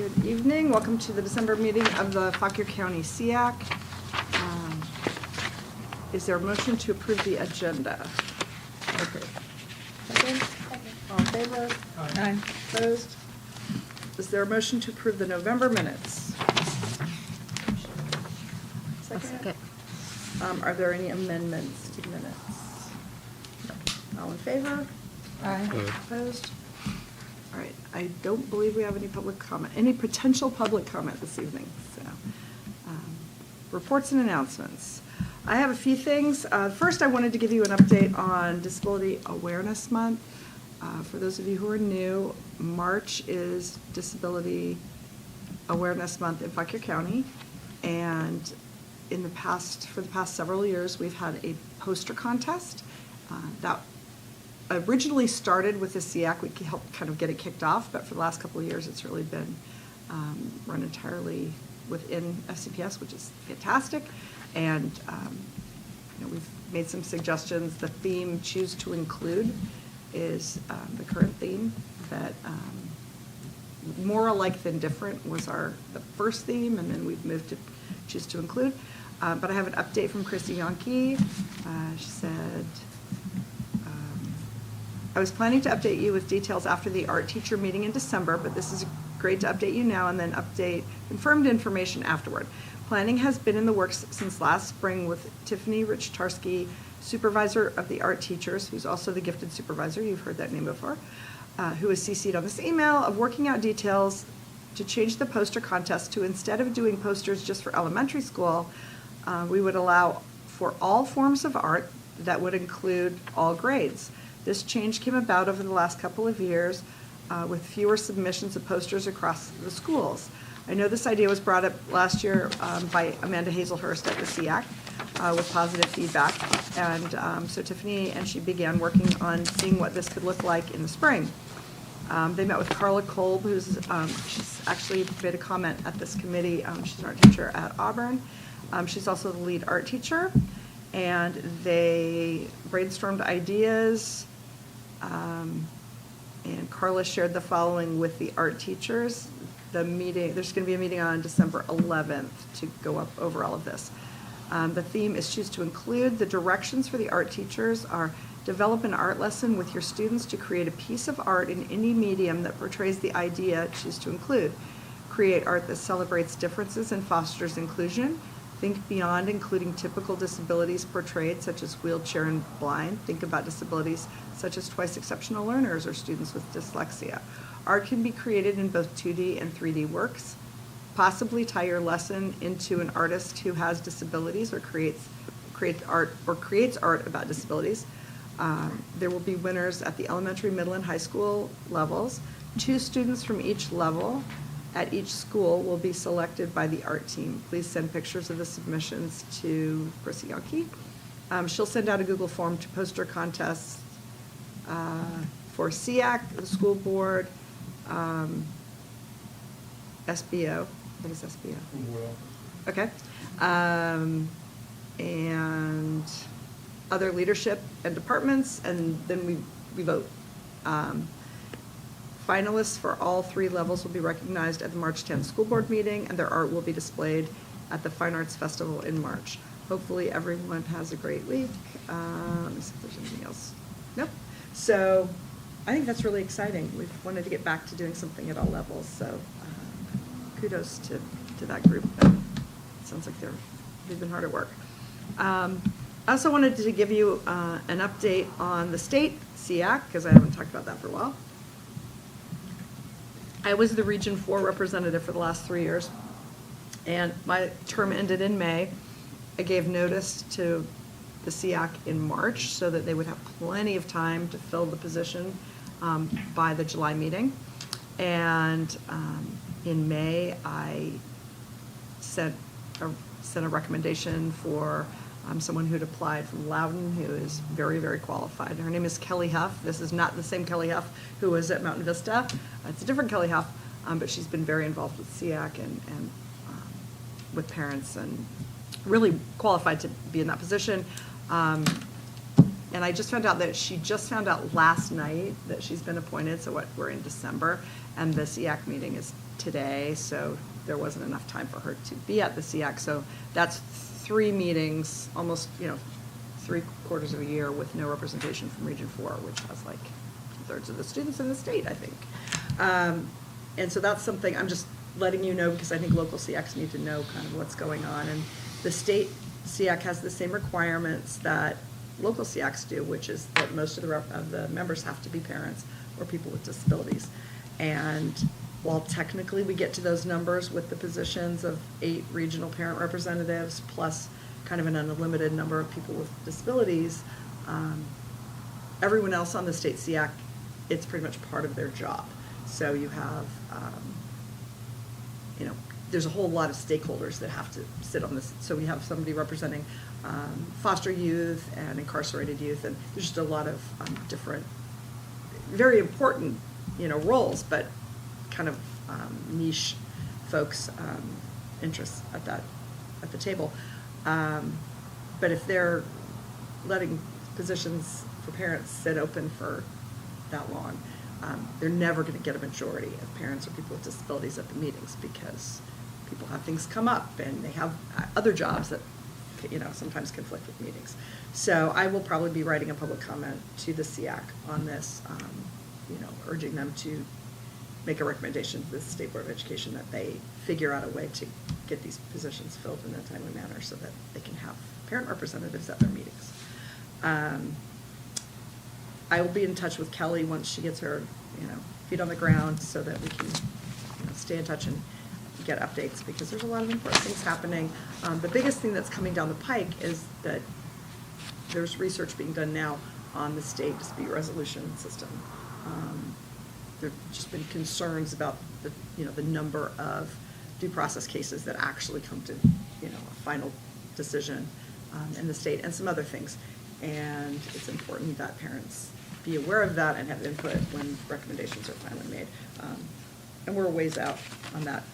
Good evening. Welcome to the December meeting of the Fauquier County SEAC. Is there a motion to approve the agenda? Okay. Second? All in favor? Aye. Opposed? Is there a motion to approve the November minutes? Second. Are there any amendments to the minutes? No. All in favor? Aye. Opposed? All right, I don't believe we have any public comment, any potential public comment this evening, so. Reports and announcements. I have a few things. First, I wanted to give you an update on Disability Awareness Month. For those of you who are new, March is Disability Awareness Month in Fauquier County, and for the past several years, we've had a poster contest that originally started with the SEAC. We helped kind of get it kicked off, but for the last couple of years, it's really been run entirely within FCPS, which is fantastic. And we've made some suggestions. The theme "Choose to Include" is the current theme. That more alike than different was the first theme, and then we've moved to "Choose to Include." But I have an update from Chrissy Yankee. She said, I was planning to update you with details after the art teacher meeting in December, but this is great to update you now and then update confirmed information afterward. Planning has been in the works since last spring with Tiffany Rich-Tarsky, supervisor of the art teachers, who's also the gifted supervisor, you've heard that name before, who is CC'd on this email, of working out details to change the poster contest to, instead of doing posters just for elementary school, we would allow for all forms of art that would include all grades. This change came about over the last couple of years with fewer submissions of posters across the schools. I know this idea was brought up last year by Amanda Hazelhurst at the SEAC with positive feedback. And so Tiffany and she began working on seeing what this could look like in the spring. They met with Carla Kolb, she's actually made a comment at this committee. She's an art teacher at Auburn. She's also the lead art teacher. And they brainstormed ideas. And Carla shared the following with the art teachers. There's going to be a meeting on December 11th to go up over all of this. The theme is Choose to Include. The directions for the art teachers are: develop an art lesson with your students to create a piece of art in any medium that portrays the idea Choose to Include. Create art that celebrates differences and fosters inclusion. Think beyond including typical disabilities portrayed, such as wheelchair and blind. Think about disabilities such as twice exceptional learners or students with dyslexia. Art can be created in both 2D and 3D works. Possibly tie your lesson into an artist who has disabilities or creates art about disabilities. There will be winners at the elementary, middle, and high school levels. 2 students from each level at each school will be selected by the art team. Please send pictures of the submissions to Chrissy Yankee. She'll send out a Google form to poster contests for SEAC, the school board, SBO. What is SBO? Okay. And other leadership and departments, and then we vote. Finalists for all 3 levels will be recognized at the March 10th school board meeting, and their art will be displayed at the Fine Arts Festival in March. Hopefully everyone has a great week. Let me see if there's anything else. Nope. So I think that's really exciting. We've wanted to get back to doing something at all levels, so kudos to that group. It sounds like they've been hard at work. I also wanted to give you an update on the state SEAC, because I haven't talked about that for a while. I was the Region 4 representative for the last 3 years, and my term ended in May. I gave notice to the SEAC in March so that they would have plenty of time to fill the position by the July meeting. And in May, I sent a recommendation for someone who'd applied from Loudon, who is very, very qualified. Her name is Kelly Huff. This is not the same Kelly Huff who was at Mountain Vista. It's a different Kelly Huff, but she's been very involved with SEAC and with parents, and really qualified to be in that position. And I just found out that she just found out last night that she's been appointed, so we're in December, and the SEAC meeting is today, so there wasn't enough time for her to be at the SEAC. So that's 3 meetings, almost, 3/4 of a year with no representation from Region 4, which has like 2/3 of the students in the state, I think. And so that's something I'm just letting you know, because I think local SEACs need to know kind of what's going on. And the state SEAC has the same requirements that local SEACs do, which is that most of the members have to be parents or people with disabilities. And while technically we get to those numbers with the positions of 8 regional parent representatives plus kind of an unlimited number of people with disabilities, everyone else on the state SEAC, it's pretty much part of their job. So you have, there's a whole lot of stakeholders that have to sit on this. So we have somebody representing foster youth and incarcerated youth, and there's just a lot of different, very important, roles, but kind of niche folks' interests at the table. But if they're letting positions for parents sit open for that long, they're never going to get a majority of parents or people with disabilities at the meetings, because people have things come up and they have other jobs that sometimes conflict with meetings. So I will probably be writing a public comment to the SEAC on this, urging them to make a recommendation to the State Board of Education that they figure out a way to get these positions filled in a timely manner so that they can have parent representatives at their meetings. I will be in touch with Kelly once she gets her, feet on the ground, so that we can, stay in touch and get updates, because there's a lot of important things happening. The biggest thing that's coming down the pike is that there's research being done now on the state dispute resolution system. There have just been concerns about the number of due process cases that actually come to, a final decision in the state, and some other things. And it's important that parents be aware of that and have input when recommendations are finally made. And we're a ways out on that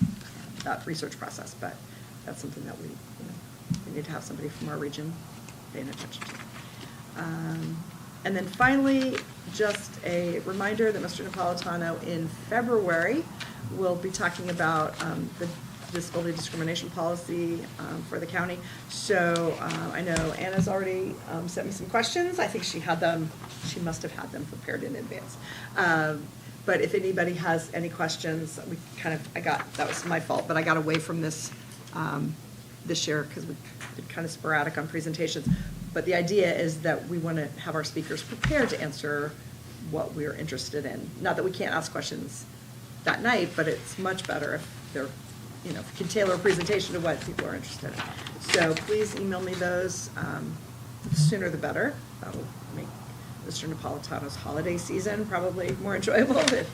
research process, but that's something that we need to have somebody from our region paying attention to. And then finally, just a reminder that Mr. Napolitano in February will be talking about the disability discrimination policy for the county. So I know Anna's already sent me some questions. I think she must have had them prepared in advance. But if anybody has any questions, that was my fault, but I got away from this this year because we've been kind of sporadic on presentations. But the idea is that we want to have our speakers prepared to answer what we're interested in. Not that we can't ask questions that night, but it's much better if they're, if you can tailor a presentation to what people are interested in. So please email me those. The sooner the better. That will make Mr. Napolitano's holiday season probably more enjoyable if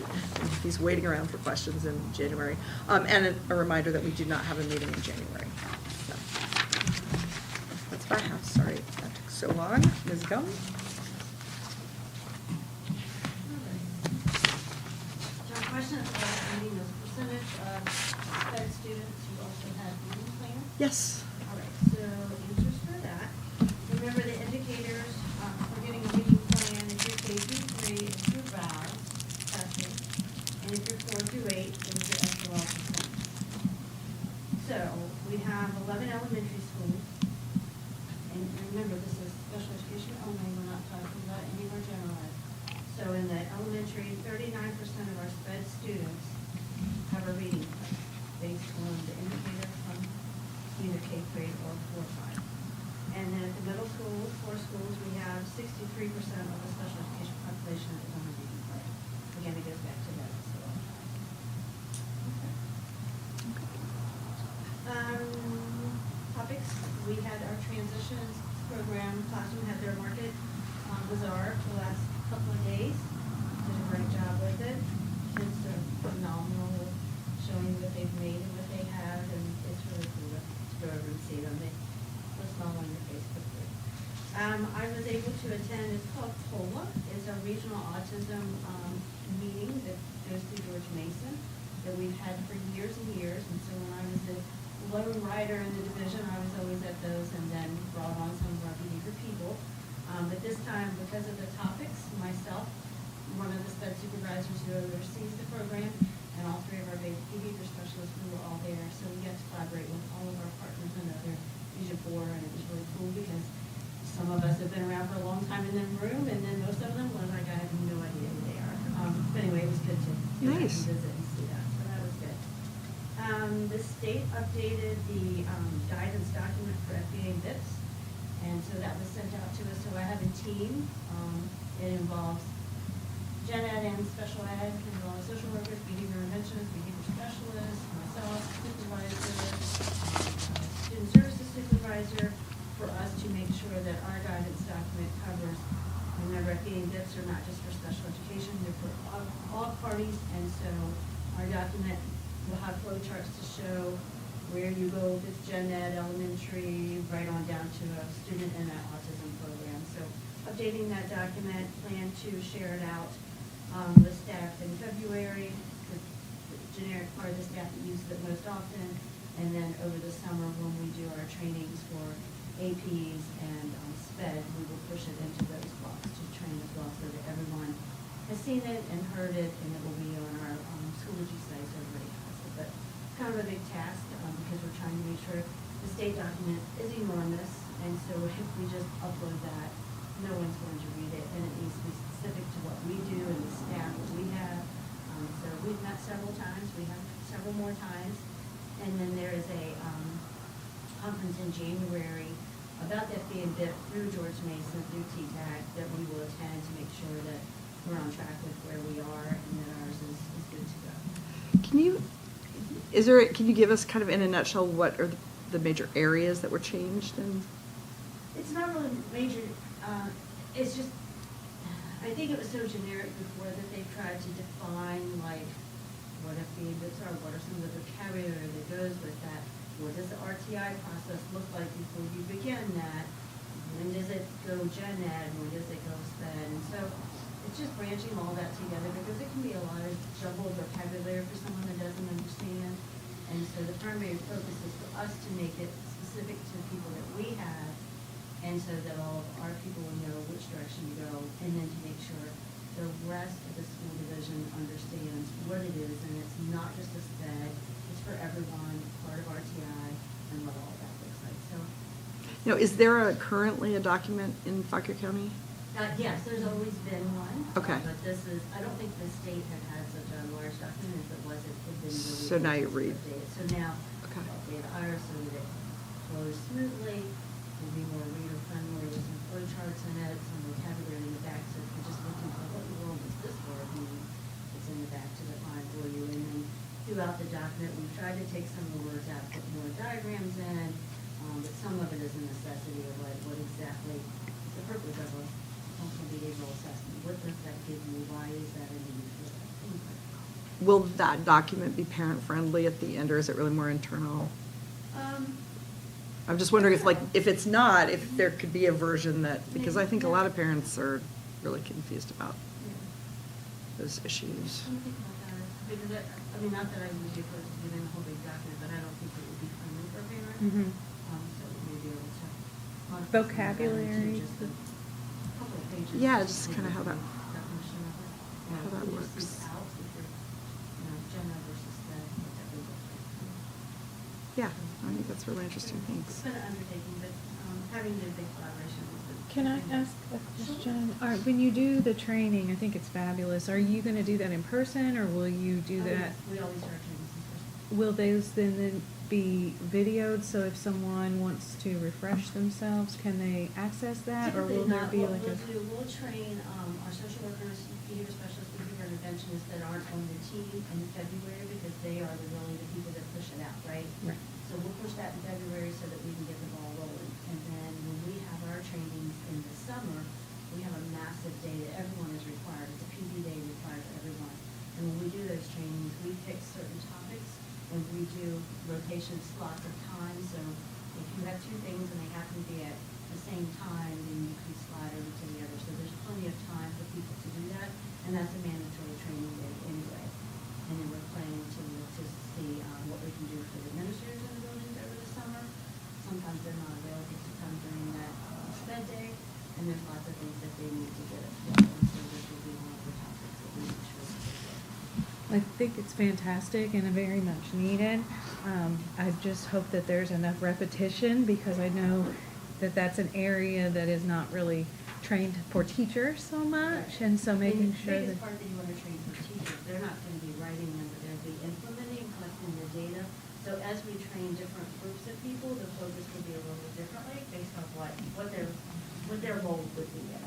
he's waiting around for questions in January. And a reminder that we do not have a meeting in January. So that's what I have. Sorry that took so long. Ms. Gum? John, question about meeting the percentage of SPED students who also have reading plans? Yes. All right, so answers for that. Remember the indicators for getting a reading plan. If you're K through 3, it's your VALS testing. And if you're 4 through 8, it's your SOL percentage. So we have 11 elementary schools. And remember, this is special education only. We're not talking about any of our general ed. So in the elementary, 39% of our SPED students have a reading plan based on the indicator from either K-grade or 4-5. And then at the middle school, 4 schools, we have 63% of the special education population that is on a reading plan. Again, it goes back to that as well. Topics, we had our transitions program, Classroom had their market bazaar for the last couple of days. Did a great job with it. Kids are phenomenal, showing what they've made and what they have, and it's really cool to go over and see them. They put a smile on your face quickly. I was able to attend, it's called TOLA. It's a regional autism meeting that goes through George Mason that we've had for years and years. And so when I was the lone rider in the division, I was always at those and then brought on some of our behavior people. But this time, because of the topics, myself, one of the SPED supervisors who oversees the program, and all three of our behavior specialists, we were all there, so we got to collaborate with all of our partners and other Vision 4, and it was really cool because some of us have been around for a long time in the room, and then most of them were like, I have no idea who they are. But anyway, it was good to get back and Nice. visit and see that, so that was good. The state updated the guidance document for FBA and BIPs, and so that was sent out to us. So I have a team. It involves gen ed and special ed, and all the social workers, behavior interventionists, behavior specialists, myself, supervisor, student services supervisor, for us to make sure that our guidance document covers, remember, FBA and BIPs are not just for special education, they're for all parties, and so our document will have flow charts to show where you go, if it's gen ed, elementary, right on down to a student in an autism program. So updating that document, plan to share it out with staff in February, the generic part of the staff that uses it most often, and then over the summer when we do our trainings for APs and SPED, we will push it into those blocks to train as well so that everyone has seen it and heard it, and it will be on our Schoology site so everybody has it. But it's kind of a big task because we're trying to make sure the state document is enormous, and so if we just upload that, no one's going to read it, and it needs to be specific to what we do and the staff that we have. So we've met several times, we have several more times, and then there is a conference in January about that being BIP through George Mason, through TTAC, that we will attend to make sure that we're on track with where we are and that ours is good to go. Can you give us kind of in a nutshell what are the major areas that were changed and? It's not really major, it's just, I think it was so generic before that they tried to define like what FBA BIPs are, what are some of the vocabulary that goes with that, what does the RTI process look like before you begin that, when does it go gen ed, when does it go SPED, and so it's just branching all that together because it can be a lot of jumbled vocabulary for someone that doesn't understand, and so the primary focus is for us to make it specific to the people that we have, and so that all of our people will know which direction to go, and then to make sure the rest of the school division understands what it is, and it's not just a SPED, it's for everyone, part of RTI, and what all that looks like, so. Now, is there currently a document in Fauquier County? Yes, there's always been one. Okay. But this is, I don't think the state had such a large document. If it was, it had been really. So now you read. updated. So now, Okay. update ours so that it flows smoothly, will be more reader friendly, with some flow charts in it, some vocabulary in the back, so if you're just looking for what in the world is this word mean, it's in the back to define for you. And then throughout the document, we've tried to take some of the words out, put more diagrams in, but some of it is a necessity of like what exactly is the purpose of a functional behavioral assessment. What does that give you? Why is that a need for that? Things like that. Will that document be parent-friendly at the end, or is it really more internal? I'm just wondering if it's not, if there could be a version that, because I think a lot of parents are really confused about those issues. Let me think about that. Because I mean, not that I would be opposed to giving a whole big document, but I don't think it would be friendly for a parent. Mhm. So we may be able to. modify Vocabulary. some of that into just a couple of pages. Yeah, just kinda how that- Definition of it. how that Just works. read out if you're, gen ed versus SPED, what that would look like. Yeah, I think that's really interesting, It's thanks. been an undertaking, but having the big collaboration with the. Can I ask a question? All right, when you do the training, I think it's fabulous. Are you going to do that in person, or will you do Oh, that? yes, we always start trainings in person. Will those then be videoed, so if someone wants to refresh themselves, can they access that, or will Typically there not. be What like a? we'll do, we'll train our social workers, behavior specialists, behavior interventionists that aren't on the team in February because they are really the people that push it out, right? Right. So we'll push that in February so that we can get the ball rolling. And then when we have our trainings in the summer, we have a massive day that everyone is required. It's a PD day required for everyone. And when we do those trainings, we pick certain topics and we do rotation slots of time. So if you have two things and they happen to be at the same time, then you can slide over to the other. So there's plenty of time for people to do that. And that's a mandatory training day anyway. And then we're planning to see what we can do for the administrators in the buildings over the summer. Sometimes they're not available to come during that SPED day, and there's lots of things that they need to get as well. And so this will be one of the topics that we make sure that they get. I think it's fantastic and very much needed. I just hope that there's enough repetition, because I know that that's an area that is not really trained for teachers so much, and so making sure The that. biggest part that you want to train for teachers, they're not going to be writing them, but they'll be implementing, collecting the data. So as we train different groups of people, the focus will be a little bit differently based off what their role would be in it.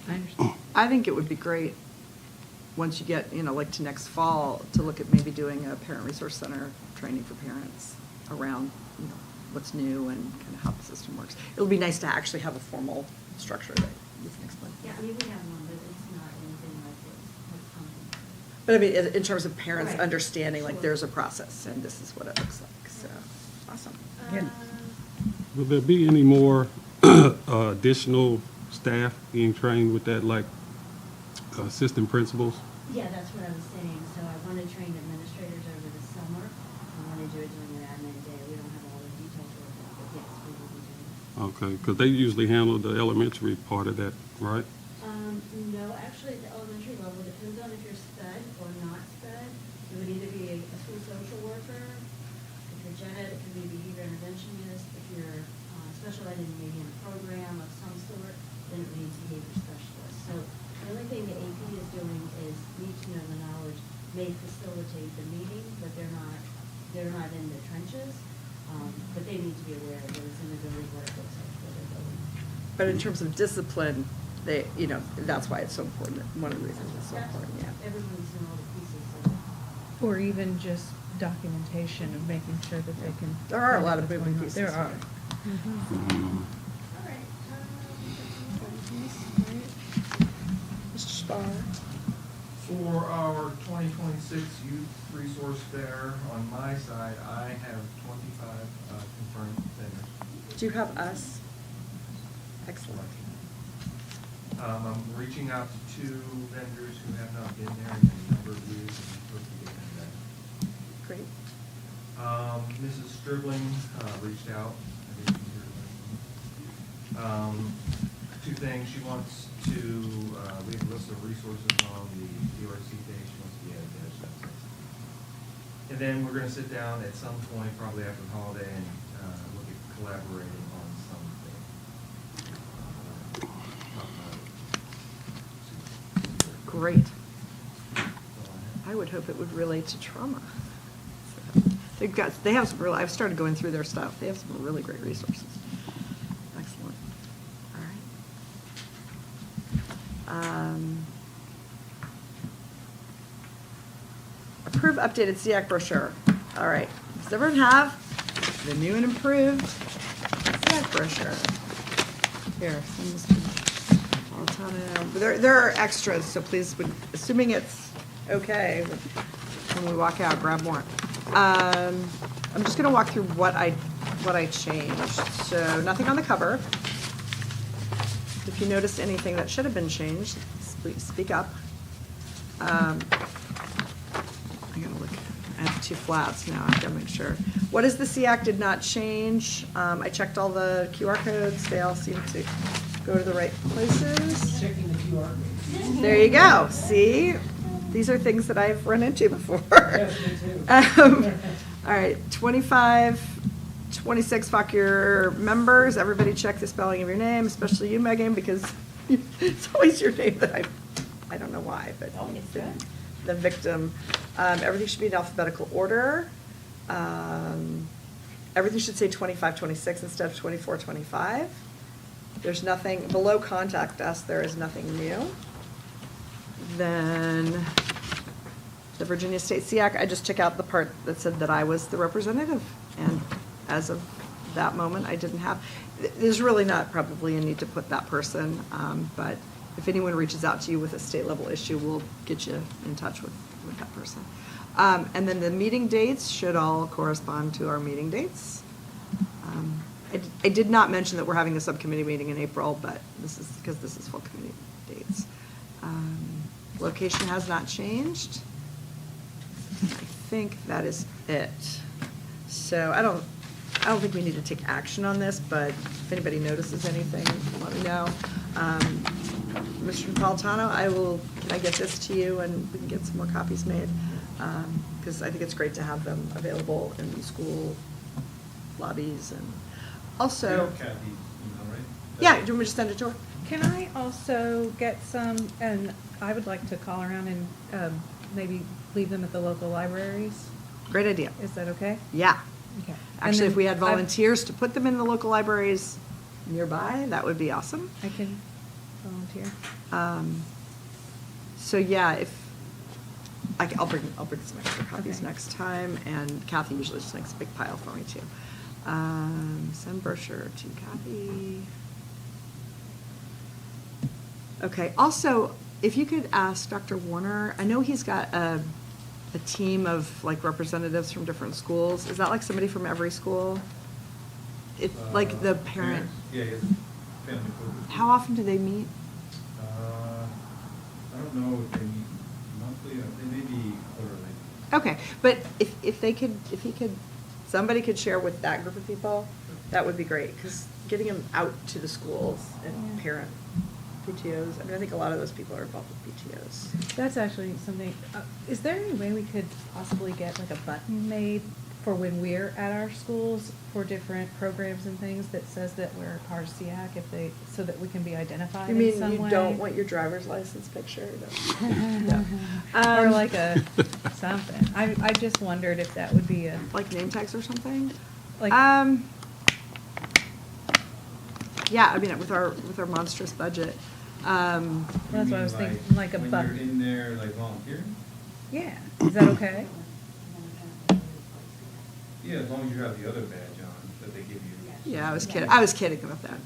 I understand. I think it would be great, once you get, like to next fall, to look at maybe doing a parent resource center training for parents around, what's new and kind of how the system works. It'll be nice to actually have a formal structure that you can explain. Yeah, I mean, we have one, but it's not anything like what's coming. But I mean, in terms of parents Right. understanding, like, Sure. there's a process, and this is what it looks like, so, awesome. Yeah. Will there be any more additional staff being trained with that, like assistant principals? Yeah, that's what I was saying. So I want to train administrators over the summer. I want to do it during an admin day. We don't have all the details worked out, but yes, we will be doing it. Okay, because they usually handle the elementary part of that, right? No, actually, at the elementary level, depends on if you're sped or not sped. It would either be a school social worker, if you're gen ed, it can be behavior interventionist, if you're special ed and maybe in a program of some sort, then it means behavior specialist. So the only thing the AP is doing is need to know the knowledge, may facilitate the meeting, but they're not in the trenches. But they need to be aware of what is in the building, what it looks like, what they're building. But in terms of discipline, that's why it's so important, one of the reasons it's so important, yeah. Everyone's in all the pieces of it. Or even just documentation of making sure that they can. There are a lot of what's moving going on. pieces. There are. Mhm. All right. Mr. Spar? For our 2026 Youth Resource Fair, on my side, I have 25 confirmed vendors. Do you have us? Excellent. I'm reaching out to 2 vendors who have not been there in a number of years, and hope to get them back. Great. Mrs. Stribling reached out. I didn't hear back. 2 things. She wants to leave a list of resources on the DRC page. She wants to be added there. So that's nice. And then we're going to sit down at some point, probably after the holiday, and look at collaborating on something. Great. I would hope it would relate to trauma. They have some real, I've started going through their stuff. They have some really great resources. Excellent. All right. Approve updated SEAC brochure. All right. Does everyone have the new and improved SEAC brochure? Here, send this to Altano. There are extras, so please, assuming it's okay, when we walk out, grab more. I'm just going to walk through what I changed. So nothing on the cover. If you noticed anything that should have been changed, please speak up. I gotta look. I have 2 flats now. I gotta make sure. What is the SEAC did not change? I checked all the QR codes. They all seem to go to the right places. Checking the QR code. There you go. See? These are things that I've run into before. Yes, me too. All right, 25, 26, fuck your members. Everybody check the spelling of your name, especially you, Megan, because it's always your name that I don't know why, but it's good. the victim. Everything should be in alphabetical order. Everything should say 25, 26 instead of 24, 25. There's nothing, below contact us, there is nothing new. Then the Virginia State SEAC, I just took out the part that said that I was the representative. And as of that moment, I didn't have, there's really not probably a need to put that person. But if anyone reaches out to you with a state level issue, we'll get you in touch with that person. And then the meeting dates should all correspond to our meeting dates. I did not mention that we're having a subcommittee meeting in April, but this is because this is full committee dates. Location has not changed. I think that is it. So I don't think we need to take action on this, but if anybody notices anything, let me know. Mr. Napolitano, can I get this to you and we can get some more copies made? Because I think it's great to have them available in school lobbies and also. Kathy's email, right? Yeah, do you want me to send it to her? Can I also get some, and I would like to call around and maybe leave them at the local libraries? Great idea. Is that okay? Yeah. Okay. And Actually, if then we had I've- volunteers to put them in the local libraries nearby, that would be awesome. I can volunteer. So yeah, I'll bring some extra copies Okay. next time, and Kathy usually just makes a big pile for me too. Send brochure to Kathy. Okay, also, if you could ask Dr. Warner, I know he's got a team of like representatives from different schools. Is that like somebody from every school? It, like the parent, Yeah, yes, family focus. how often do they meet? I don't know if they meet monthly, they may be quarterly. Okay, but if somebody could share with that group of people, that would be great, because getting them out to the schools and Yeah. parent PTOs, I mean, I think a lot of those people are involved with PTOs. That's actually something, is there any way we could possibly get like a button made for when we're at our schools for different programs and things that says that we're a part of SEAC, so that we can be identified You in some mean way? you don't want your driver's license picture? No. Or Um, like something. I just wondered if that would be Like name tags or something? like, Yeah, I mean, with our monstrous budget. That's You what I mean was thinking, like a When button. you're in there, like volunteering? Yeah, is that okay? Yeah, as long as you have the other badge on that they give you. Yeah, I was kidding about that.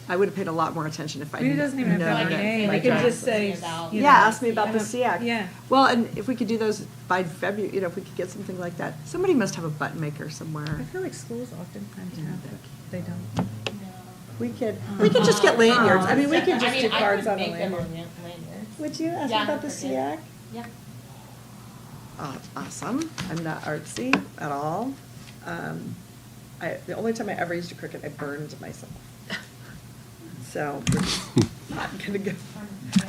I would have paid a lot more attention if I I mean, it didn't doesn't even have to know have a that name, my it could driver's just say, About- you know. Yeah, ask me about the SEAC. Yeah. Well, and if we could do those by February, you know, if we could get something like that. Somebody must have a button maker I somewhere. feel like schools oftentimes have, but they don't. We could just get lanyards. I mean, we could just do cards on a I could make them lanyard. lanyards. Would you ask me Yeah, about the for good. SEAC? Yeah. Awesome. I'm not artsy at all. The only time I ever used a Cricut, I burned myself. So we're just not gonna go.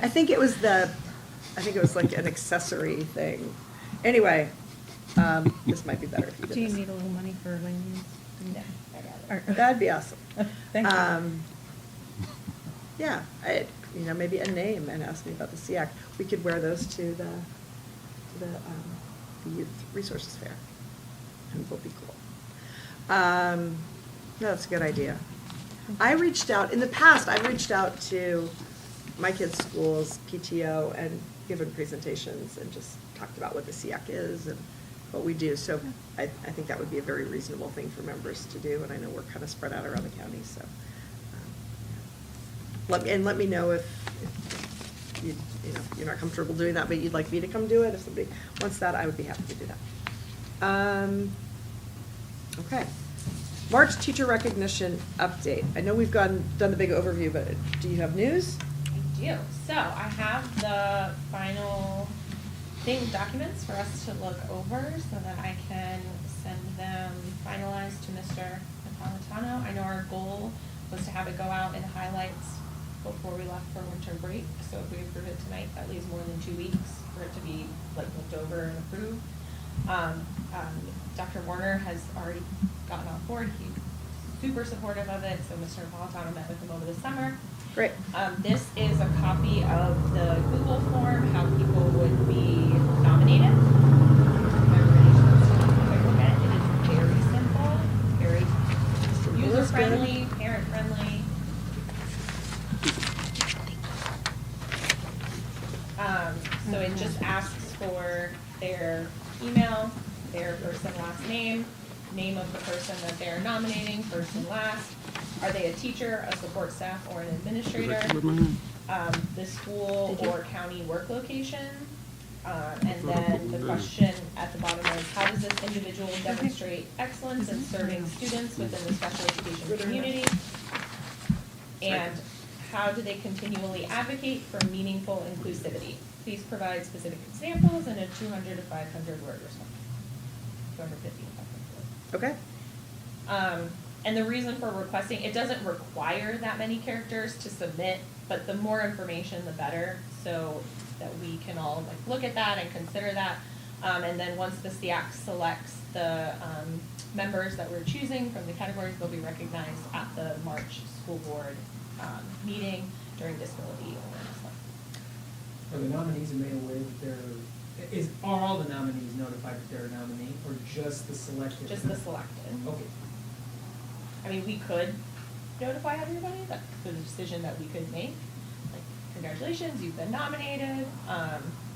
I think it was like an accessory thing. Anyway, this might be better if you did Do you this. need a little money for lanyards? No, I got it. Or- That'd be awesome. Thank you. Yeah, maybe a name and ask me about the SEAC. We could wear those to the Youth Resources Fair. And it'll be cool. No, that's a good idea. I've reached out to my kids' schools, PTO, and given presentations and just talked about what the SEAC is and what we do. So I think that would be a very reasonable thing for members to do, and I know we're kind of spread out around the county, so. Let me know if you're not comfortable doing that, but you'd like me to come do it. If somebody wants that, I would be happy to do that. Okay. March teacher recognition update. I know we've done the big overview, but do you have news? I do. So I have the final documents for us to look over so that I can send them finalized to Mr. Napolitano. I know our goal was to have it go out in highlights before we left for winter break. So if we approve it tonight, that leaves more than 2 weeks for it to be like looked over and approved. Dr. Warner has already gotten on board. He's super supportive of it. So Mr. Napolitano met with him over the summer. Great. This is a copy of the Google form, how people would be nominated. It is very simple, very user-friendly, parent-friendly. So it just asks for their email, their first and last name of the person that they're nominating, first and last. Are they a teacher, a support staff, or an administrator? The school or county work location. And then the question at the bottom is, how does this individual demonstrate excellence in serving students within the special education community? And how do they continually advocate for meaningful inclusivity? Please provide specific examples in a 200 to 500 word response. 250 to 500 words. Okay. And the reason for requesting, it doesn't require that many characters to submit but the more information, the better, so that we can all like look at that and consider that. And then once the SEAC selects the members that we're choosing from the categories, they'll be recognized at the March school board meeting during disability awareness month. Are the nominees made aware that they're, are all the nominees notified that they're a nominee, or just the selected? Just the selected. Okay. I mean, we could notify everybody, that's the decision that we could make, like, congratulations, you've been nominated,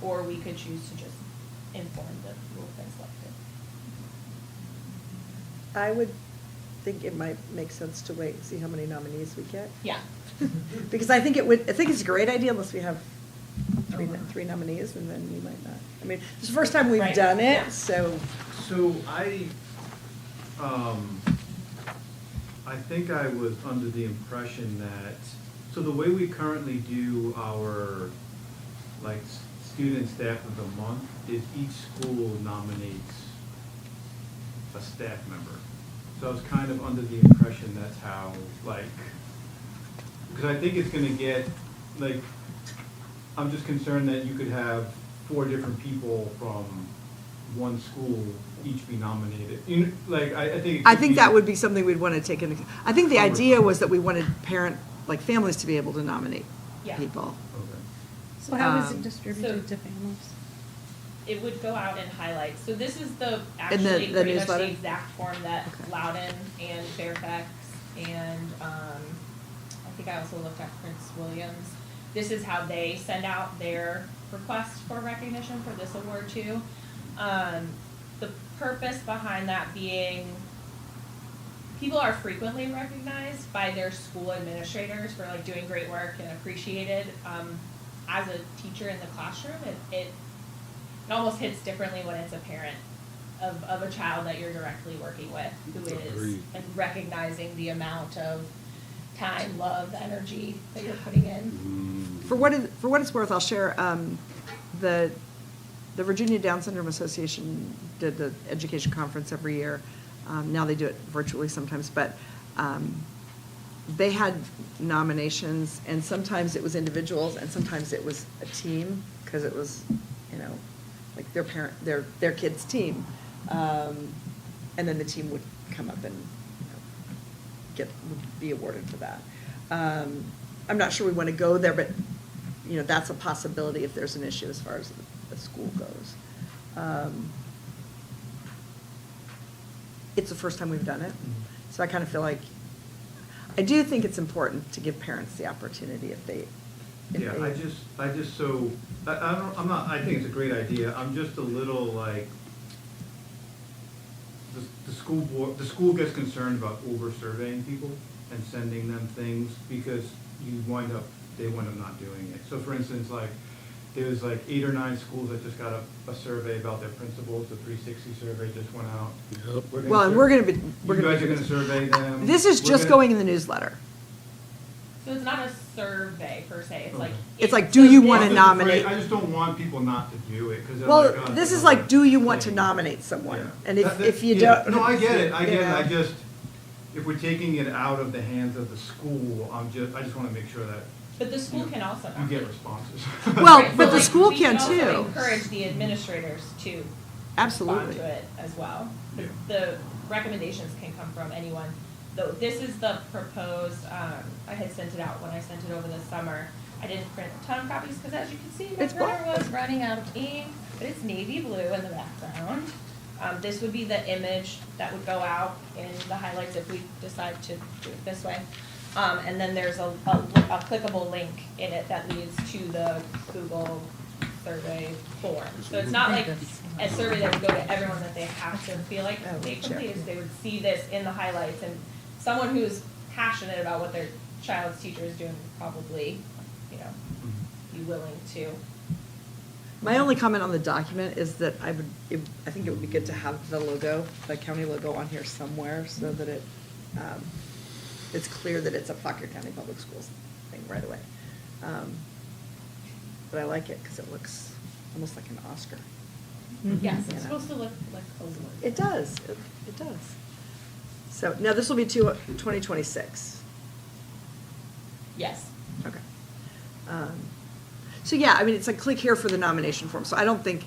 or we could choose to just inform that who have been selected. I would think it might make sense to wait and see how many nominees we get. Yeah, Because I think it's a great idea unless we have three nominees, and then we might not. I mean, it's the first time we've Right, done yeah. it, so. So I think I was under the impression that, so the way we currently do our, like, student staff of the month is each school nominates a staff member. So I was kind of under the impression that's how, like, because I think it's gonna get, like, I'm just concerned that you could have 4 different people from one school each be nominated. Like, I think. I think that would be something we'd want to take into, I think the idea was that we wanted families to be able to nominate Yeah. people. Okay. So how is Um, it distributed to families? it would go out in highlights, so this is the, In actually, the pretty much newsletter? the exact form that Okay. Loudon and Fairfax and, I think I also looked at Prince Williams. This is how they send out their request for recognition for this award too. The purpose behind that being, people are frequently recognized by their school administrators for like doing great work and appreciated. As a teacher in the classroom, it almost hits differently when it's a parent of a child that you're directly working with, who is Agreed. like recognizing the amount of time, love, energy that you're putting in. For what it's worth, I'll share, the Virginia Down Syndrome Association did the education conference every year. Now they do it virtually sometimes, but they had nominations, and sometimes it was individuals, and sometimes it was a team, because it was, like their kid's team. And then the team would come up and would be awarded for that. I'm not sure we want to go there, but, that's a possibility if there's an issue as far as the school goes. It's the first time we've done it, so I kind of feel like, I do think it's important to give parents the opportunity if they. Yeah, I think it's a great idea. I'm just a little like, the school gets concerned about over-surveying people and sending them things because they wind up not doing it. So for instance, like, there's like 8 or 9 schools that just got a survey about their principals, the 360 survey just went out. Yep. Well, and we're gonna be. You guys are gonna survey them. This is We're just gonna- going in the newsletter. So it's not a survey per se, it's like. It's like, do you wanna I'm just nominate? afraid- I just don't want people not to do it, because they're Well, like, oh, this is another like, do you want to thing. nominate someone? Yeah. And That- if you yeah. don't. No, I get it, I Yeah. just, if we're taking it out of the hands of the school, I just wanna make sure that But the school can also. you get responses. Well, Right, but so, the like, school we can also too. encourage the administrators to respond Absolutely. to it as well. Yeah. The recommendations can come from anyone. Though this is the proposed, I had sent it out when I sent it over this summer. I didn't print a ton of copies because as you can see, my It's printer black. was running out of ink, but it's navy blue in the background. This would be the image that would go out in the highlights if we decide to do it this way. And then there's a clickable link in it that leads to the Google survey form. So it's not like a survey that would go to everyone that they have to feel like Oh, they check. completed. They would see this in the highlights, and someone who's passionate about what their child's teacher is doing would probably, be willing to. My only comment on the document is that I think it would be good to have the logo, the county logo on here somewhere so that it's clear that it's a Fauquier County Public Schools thing right away. But I like it because it looks almost like an Oscar. Yes, You it's know. supposed to look like a award. It does, it does. So now this will be 2026. Yes. Okay. So yeah, I mean, it's like click here for the nomination form. So I don't think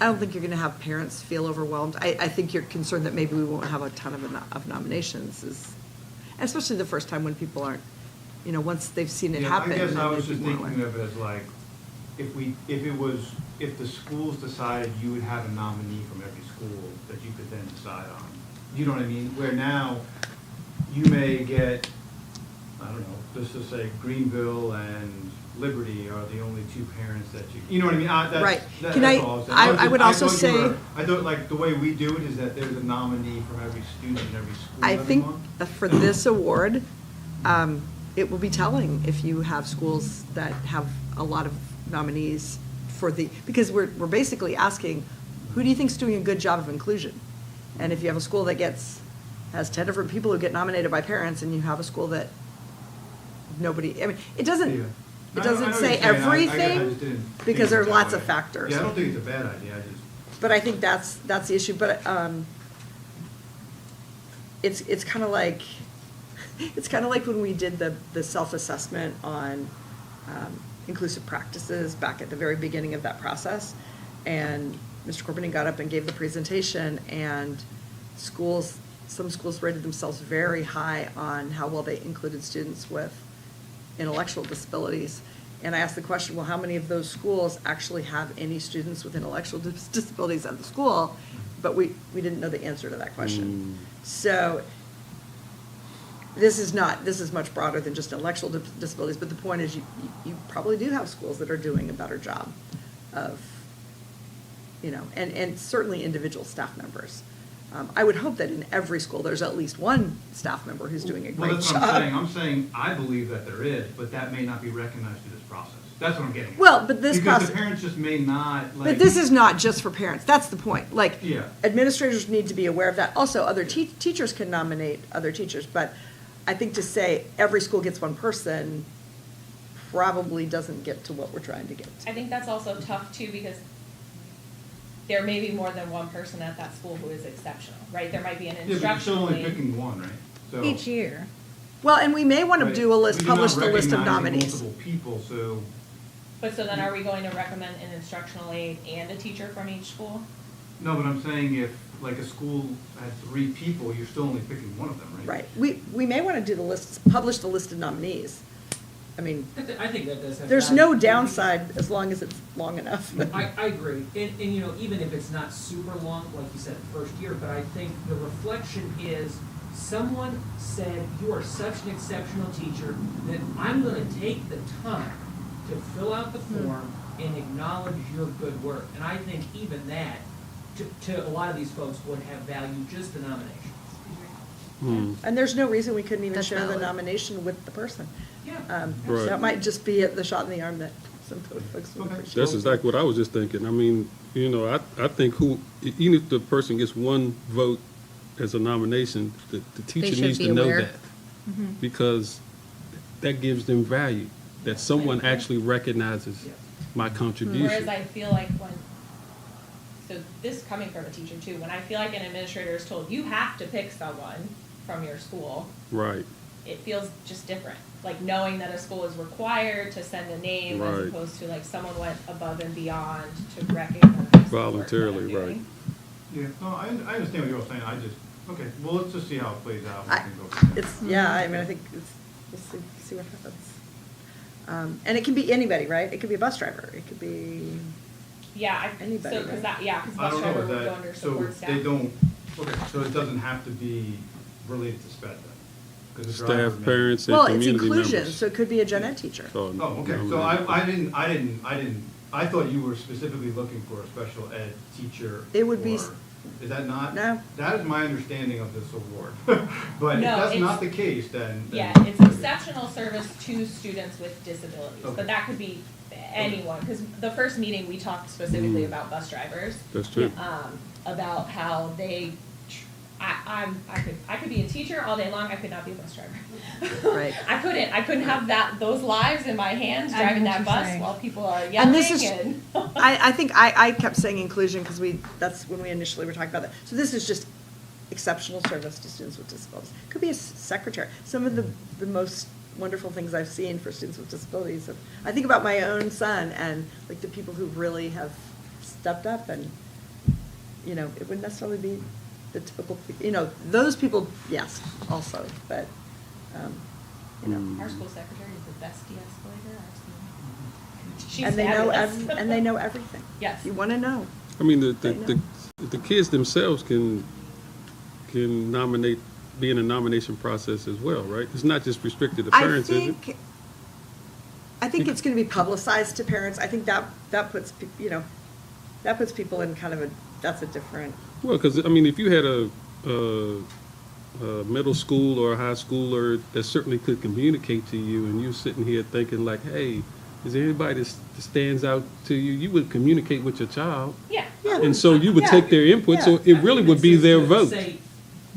you're gonna have parents feel overwhelmed. I think you're concerned that maybe we won't have a ton of nominations, especially the first time when people aren't, once they've seen it Yeah, happen. I guess I then was they'd just be more thinking aware. of it as like, if the schools decided you would have a nominee from every school that you could then decide on. You know what I mean? Where now, you may get, I don't know, let's just say Greenville and Liberty are the only two parents that you know what I mean? Right. That's Can I- all I'm saying. I would also thought you were- say- I thought like the way we do it is that there's a nominee from every student in every school I every think month. for this award, it will be telling if you have schools that have a lot of nominees because we're basically asking, who do you think's doing a good job of inclusion? And if you have a school that has 10 different people who get nominated by parents, and you have a school that nobody, I mean, it doesn't Yeah. I know say what you're saying. I guess I everything, just didn't think because of there it are that lots of way. factors. Yeah, I don't think it's a bad idea, But I think that's the issue, but, it's kind of like, when we did the self-assessment on, inclusive practices back at the very beginning of that process. And Mr. Corbin got up and gave the presentation, and some schools rated themselves very high on how well they included students with intellectual disabilities. And I asked the question, well, how many of those schools actually have any students with intellectual disabilities at the school? But we didn't know the answer to that question. So this is much broader than just intellectual disabilities, but the point is you probably do have schools that are doing a better job of, and certainly individual staff members. I would hope that in every school, there's at least one staff member who's doing a great Well, that's job. what I'm saying. I'm saying I believe that there is, but that may not be recognized through this process. That's what I'm getting at. Well, but this Because process. the parents just may not, like. But this is not just for parents, that's the point. Like, Yeah. administrators need to be aware of that. Also, other teachers can nominate other teachers, but I think to say every school gets one person probably doesn't get to what we're trying to get to. I think that's also tough too, because there may be more than one person at that school who is exceptional, right? There might be an Yeah, but you're still instructional only lead. picking one, right? So. Each year. Well, and we may want to Right. do a list, We do not publish the list of recognize nominees. Multiple people, so. But so then are we going to recommend an instructional aide and a teacher from each school? No, but I'm saying if, like, a school had 3 people, you're still only picking one of them, right? Right. We may want to do the list, publish the list of nominees. I mean, I think that does have. there's value. no downside as long as it's long enough. I agree, and even if it's not super long, like you said, the first year, but I think the reflection is, someone said, you are such an exceptional teacher that I'm gonna take the time to fill out the form and acknowledge your good work. And I think even that, to a lot of these folks, would have value, just the nomination. And there's no reason we couldn't even That's share the valid. nomination with the person. Yeah. Right. That might just be the shot in the arm that some folks would Okay. appreciate. That's exactly what I was just thinking. I mean, I think even if the person gets one vote as a nomination, the teacher should needs be to know aware. that. Because that gives them value, that someone actually recognizes my Whereas contribution. I feel like so this coming from a teacher too, when I feel like an administrator is told, you have to pick someone from your school, Right, it feels just different. Like knowing that a school is required to send a name as Right. opposed to like someone went above and beyond to recognize the work that I'm Voluntarily, doing. right. Yeah, no, I understand what you're saying, okay, well, let's just see how it plays out. We I- can go from there. Yeah, I mean, I think we'll see what happens. And it can be anybody, right? It could be a bus driver, it could be, Yeah, Anybody, so, cause right? that, yeah, cause I bus don't know, driver is would go that, under so support staff. they don't, okay, so it doesn't have to be related to SPED then? 'Cause the driver Staff, may- parents, and well, it's community inclusion, members. so it could be a gen ed teacher. Oh, okay, so I thought you were specifically looking for a special ed teacher. It would be or- Is that not? No. That is my understanding of this award. But if No, that's it's- not the case, then. Yeah, it's exceptional service to students with disabilities, Okay. but that could be anyone, because the first meeting, we talked specifically Mm. about bus drivers. That's true. About how they, I could be a teacher all day long, I could not be a bus driver. Right. I couldn't have those lives in my hands I know driving what that you're bus saying. while people are And yelling this is, and. I think I kept saying inclusion because that's when we initially were talking about that. So this is just exceptional service to students with disabilities. Could be a secretary. Some of the most wonderful things I've seen for students with disabilities. I think about my own son and like the people who really have stepped up and, you know, it wouldn't necessarily be the typical, you know, those people, yes, also, but, you know. Our school secretary is the best de-escalator I've seen. She's And they know, fabulous. and they know everything. Yes. You want to know. I mean, They know. the kids themselves can nominate, be in a nomination process as well, right? It's not just restricted to parents, is it? I think it's going to be publicized to parents. I think that puts, you know, that puts people in kind of that's a different. Well, because, I mean, if you had a middle school or a high schooler that certainly could communicate to you, and you're sitting here thinking like, hey, is there anybody that stands out to you? You would communicate with your child. Yeah. And so you would take their input, so Yeah. it really would be their vote. Say,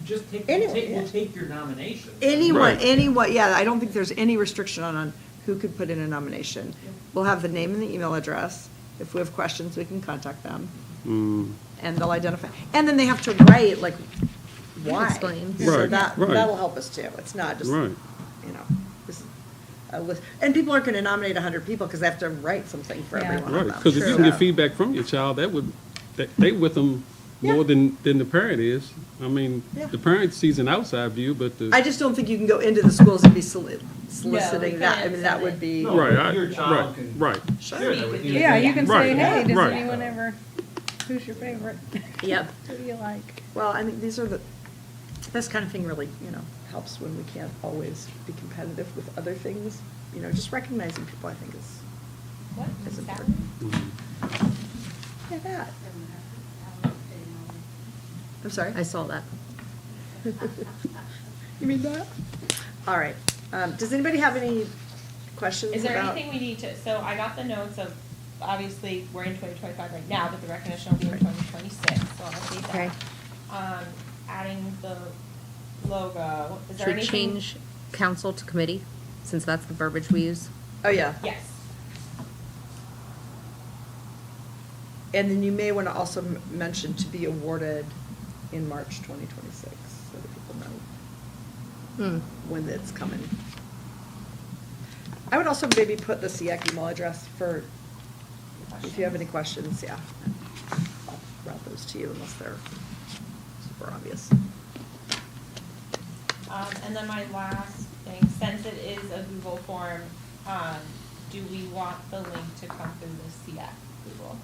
just take, Anyone, we'll yeah. take your nomination. Anyone, Right. yeah, I don't think there's any restriction on who could put in a nomination. We'll have the name and the email address. If we have questions, we can contact them, Mm, and they'll identify. And then they have to write, like, why. Explain. So Right, that, right. that'll help us too. It's not just, Right. you know, this is a list. And people aren't going to nominate 100 people because they have to write something for Yeah. every one of Right, them. because if you can So- get feedback from your child, they with them more Yeah. than the parent is. I mean, Yeah. the parent sees an outside view, but I just don't think you can go into the schools and be soliciting that. I couldn't mean, that would send be. No. right, your child right, can- right. Sure. share that with you. Yeah, you can say, Right, hey, does right. anyone ever, who's your favorite? Yep. Who do you like? Well, I mean, this kind of thing really, you know, helps when we can't always be competitive with other things. You know, just recognizing people, I think, is, What? Is Is that? important. yeah, that. I'm sorry? I saw that. You mean that? All right. Does anybody have any questions Is there about? anything we need to, so I got the notes of, obviously, we're in 2025 right now, but the recognition will be in 2026, so I'll update Okay. that. Adding the logo, is there Should we anything? change council to committee, since that's the verbiage we use? Oh, yeah. Yes. And then you may want to also mention to be awarded in March 2026, so that people know when it's coming. I would also maybe put the SEAC email address for, if you have any questions, yeah. I'll route those to you unless they're super obvious. And then my last thing, since it is a Google form, do we want the link to come through the SEAC Google?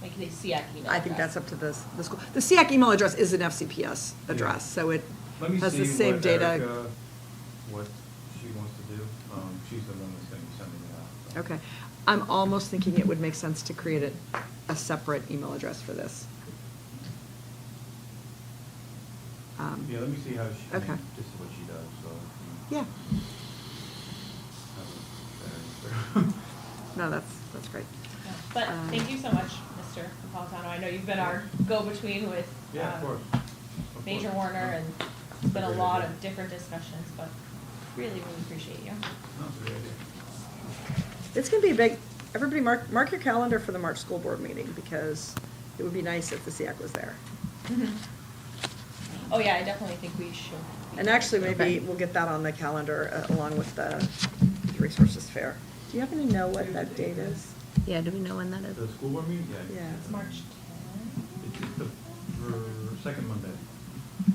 Like the SEAC email I think address? that's up to the school. The SEAC email address is an FCPS address, so it Let me has the see same what data. Erica, what she wants to do. She's the one that's gonna be sending it out. so. Okay. I'm almost thinking it would make sense to create a separate email address for this. Yeah, let me see how she, Okay. this is what she does, so. Yeah, have a better answer. no, that's great. Yeah. But Um, thank you so much, Mr. Napolitano. I know you've been our go-between with Yeah, of course. Of Major course. Warner, and It's it's been a great lot idea. of different discussions, but really, really appreciate you. No, it's a great idea. It's gonna be big. Everybody mark your calendar for the March school board meeting, because it would be nice if the SEAC was there. Oh, yeah, I definitely think we should. be And there. actually, maybe Okay. we'll get that on the calendar along with the resources fair. Do you happen to know what that date is? Yeah, do we know when that The is? school board meeting? Yeah. Yeah. It's March 10th. It's the second Monday.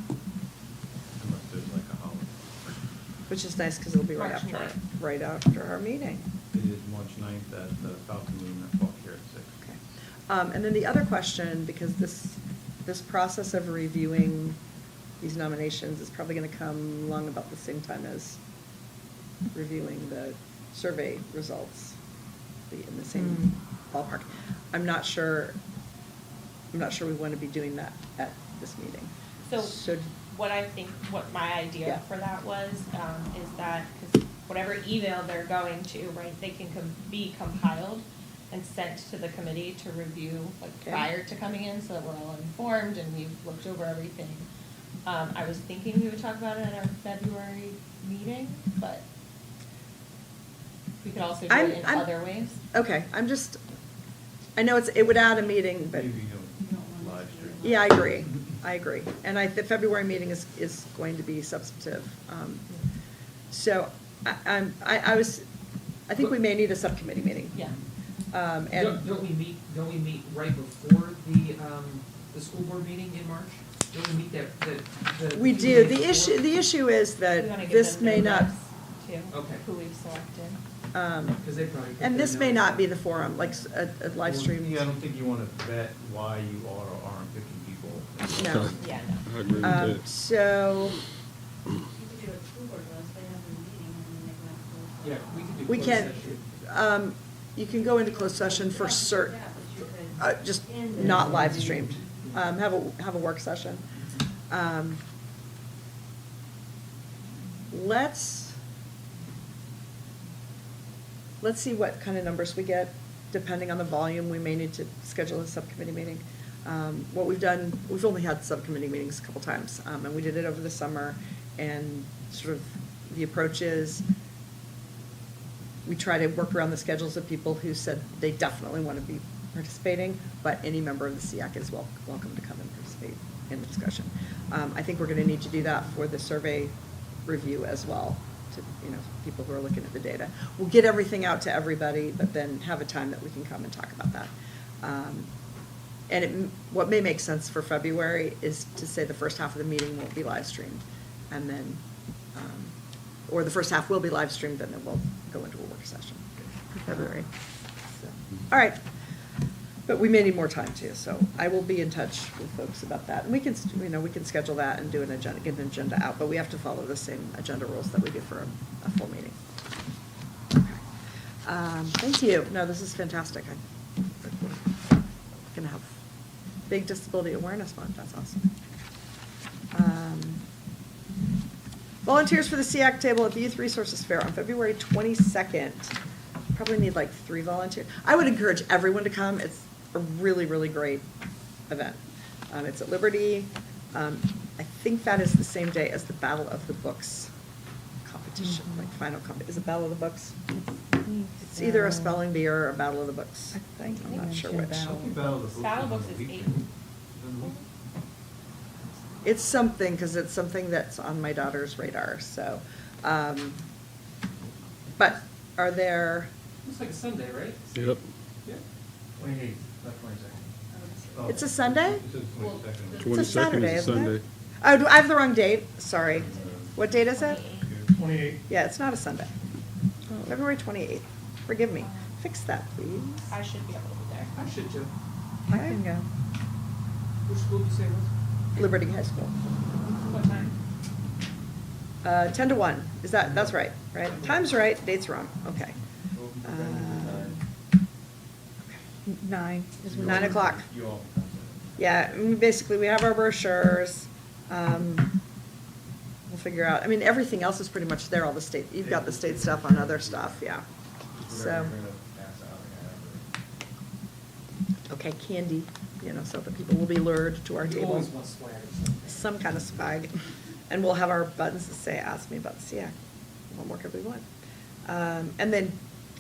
Unless there's like a holiday. Which is nice, because it'll be March 9th. right after our meeting. It is March 9th at the Falcon Room at 12 here at 6. Okay. And then the other question, because this process of reviewing these nominations is probably going to come along about the same time as reviewing the survey results, be in the same ballpark. I'm not sure we want to be doing that at this meeting. So Should, what I think, what my idea Yeah. for that was, is that, because whatever email they're going to, right, they can be compiled and sent to the committee to review, like, Okay. prior to coming in, so that we're all informed and we've looked over everything. I was thinking we would talk about it at our February meeting, but we could also do it in I'm- other ways. okay, I know it would add a meeting, but, Maybe you don't live stream. yeah, I agree. I agree. And the February meeting is going to be substantive. So I think we may need a subcommittee meeting. Yeah. And Don't we meet right before the school board meeting in March? Don't we meet the? we few do. days before? The issue is We wanna that give this them may not, notice, too, Okay. who we've selected. Because they probably. put and their this may notice not out. be the forum, like a live stream. Yeah, I don't think you want to vet why you are or aren't picking people. No. Yeah, no. I agree with that. So You could do a school board list, they have a meeting, and then they can have a Yeah, we could do. we closed can, session. you can go into closed session for certain, Yeah, but you could just end it. not live streamed. Have a work session. Let's see what kind of numbers we get. Depending on the volume, we may need to schedule a subcommittee meeting. What we've done, we've only had subcommittee meetings a couple times, and we did it over the summer. And sort of the approach is, we try to work around the schedules of people who said they definitely want to be participating, but any member of the SEAC is welcome to come and participate in the discussion. I think we're going to need to do that for the survey review as well, to, people who are looking at the data. We'll get everything out to everybody, but then have a time that we can come and talk about that. And what may make sense for February is to say the first half of the meeting won't be live streamed, and then, or the first half will be live streamed, and then we'll go into a work session in February. So, all right. But we may need more time too, so I will be in touch with folks about that. And we can, we can schedule that and do an agenda, get an agenda out, but we have to follow the same agenda rules that we do for a full meeting. Okay. Thank you. No, this is fantastic. We're gonna have big Disability Awareness Month. That's awesome. Volunteers for the SEAC table at the Youth Resources Fair on February 22nd. Probably need like 3 volunteers. I would encourage everyone to come. It's a really, really great event. It's at Liberty. I think that is the same day as the Battle of the Books competition, like final is it Battle of the Books? It's either a spelling bee or a Battle of the Books. I think I'm you not sure mentioned which. Battle. I think Battle of the Books Battle is on Books the is weekend. It's something, because it's something that's on my daughter's radar, so. But are there, Looks like a Sunday, right? Yep. Yeah. 28th, not 22nd. it's a Sunday? It says 22nd. It's a 22nd Saturday, is a isn't it? Sunday. Oh, I have the wrong date, sorry. What date is it? 28th. Yeah, it's not a Sunday. February 28th. Forgive me. Fix that, please. I should be able to be there. I should too. I can go. Which school did you say it was? Liberty High School. What time? 10 to 1. That's right, right? Time's right, date's wrong. Okay. Okay. 9 is when 9 o'clock. You all. Yeah, basically, we have our brochures. We'll figure out, everything else is pretty much there, all the state, you've got the state stuff on other stuff, yeah. So, okay, candy, so that people will be lured to our You table. always want swag or something. Some kind of swag. And we'll have our buttons that say, ask me about the SEAC. Homework if we want. And then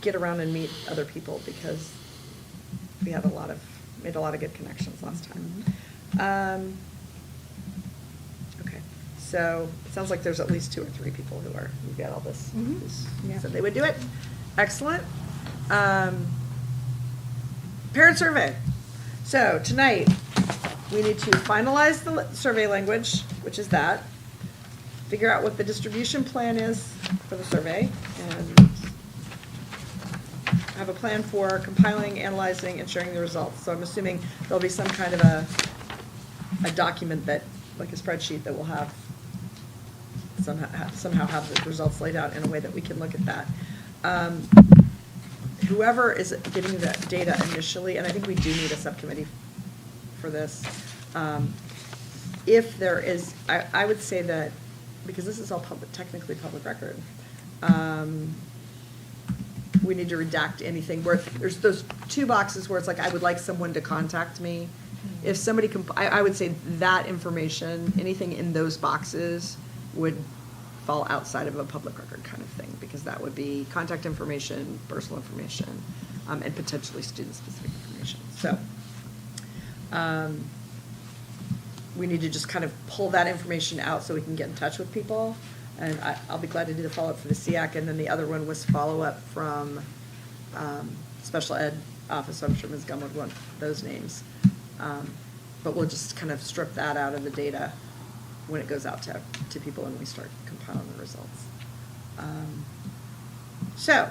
get around and meet other people, because we had made a lot of good connections last time. Okay, so it sounds like there's at least 2 or 3 people who get all this. Yeah. So they would do it. Excellent. Parent survey. So tonight, we need to finalize the survey language, which is that. Figure out what the distribution plan is for the survey, and have a plan for compiling, analyzing, and sharing the results. So I'm assuming there'll be some kind of a document that, like a spreadsheet, that will have somehow have the results laid out in a way that we can look at that. Whoever is getting the data initially, and I think we do need a subcommittee for this. If there is, I would say that, because this is all technically public record, we need to redact anything where there's those 2 boxes where it's like, I would like someone to contact me. If somebody I would say that information, anything in those boxes would fall outside of a public record kind of thing, because that would be contact information, personal information, and potentially student-specific information. So, we need to just kind of pull that information out so we can get in touch with people. And I'll be glad to do the follow-up for the SEAC, and then the other one was follow-up from special ed office, so I'm sure Ms. Gum would want those names. But we'll just kind of strip that out of the data when it goes out to people and we start compiling the results. So,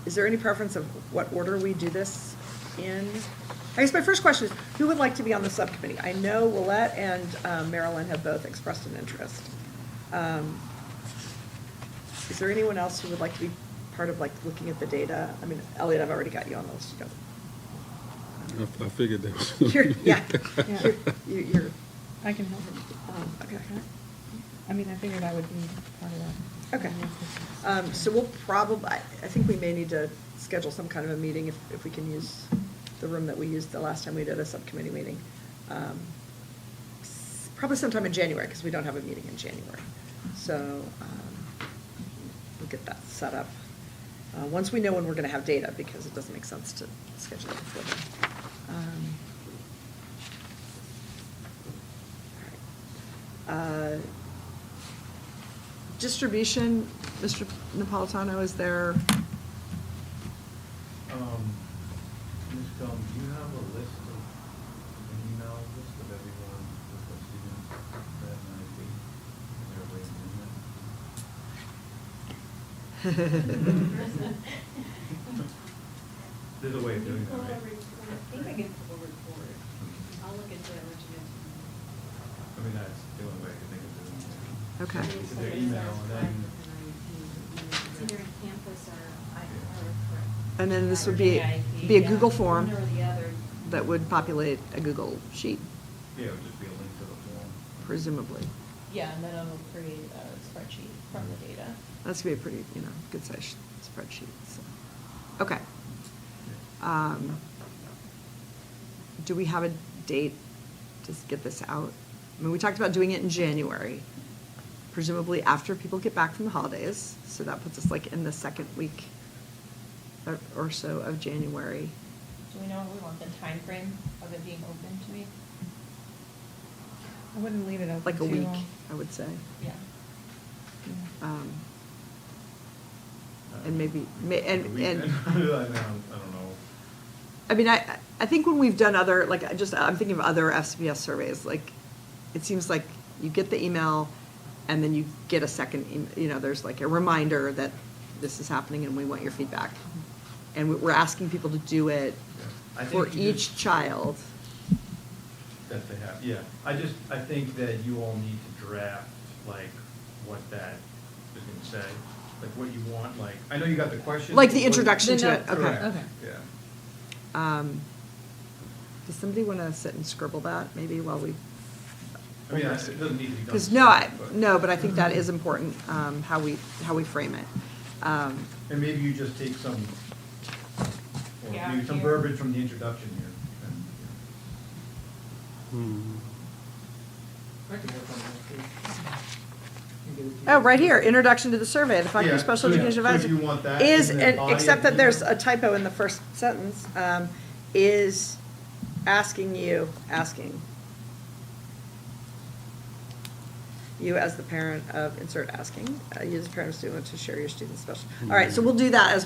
is there any preference of what order we do this in? I guess my first question is, who would like to be on the subcommittee? I know Willette and Marilyn have both expressed an interest. Is there anyone else who would like to be part of, like, looking at the data? I mean, Elliot, I've already got you on the list. I figured that was. Yeah, Yeah. you're, I can help. okay. I mean, I figured I would be part of that. Okay. So we'll probably, I think we may need to schedule some kind of a meeting if we can use the room that we used the last time we did a subcommittee meeting. Probably sometime in January, because we don't have a meeting in January. So we'll get that set up. Once we know when we're gonna have data, because it doesn't make sense to schedule it before then. All right. Distribution, Mr. Napolitano, is there? Ms. Gum, do you have a list of, an email list of everyone with the students that might be? Is there a way of doing that? There's a way of doing that, right? I think I get the report. I'll look into it and let you know. I mean, that's the only way I could think of doing it. Okay. Is there email, and then, It's either in campus or correct. And then this would be a Google form that would populate a Google sheet, yeah, it would just be a link to the form. presumably. Yeah, and then it'll create a spreadsheet from the data. That's gonna be a pretty, good size spreadsheet, so. Okay. Do we have a date to get this out? I mean, we talked about doing it in January, presumably after people get back from the holidays, so that puts us like in the second week or so of January. Do we know what we want the time frame of it being open to be? I wouldn't leave it open Like a too week, long. I would say. Yeah. And maybe, and. I don't know. I mean, I think when we've done other, like, I'm thinking of other FCPS surveys, like, it seems like you get the email, and then you get a second, there's like a reminder that this is happening and we want your feedback. And we're asking people to do it I for think you each just- child. That they have, yeah. I think that you all need to draft, like, what that is gonna say, like, what you want, like, I know you got the question. Like the introduction to it, okay. Correct, Okay. yeah. Does somebody want to sit and scribble that, maybe while we? I mean, it doesn't need to be done. Because, tonight, but I think that is important, how we frame it. And maybe you just take some, or Yeah, maybe some here. verbiage from the introduction here. I can work on that too. And get it to you. Oh, right here, introduction to the survey, the Faculty Yeah, of Special so yeah, Education so if Advisor. you want that Is, in the and body except of that the there's email? a typo in the first sentence, is asking you as the parent of, insert asking, you as a parent of student to share your student's special. All right, so we'll do that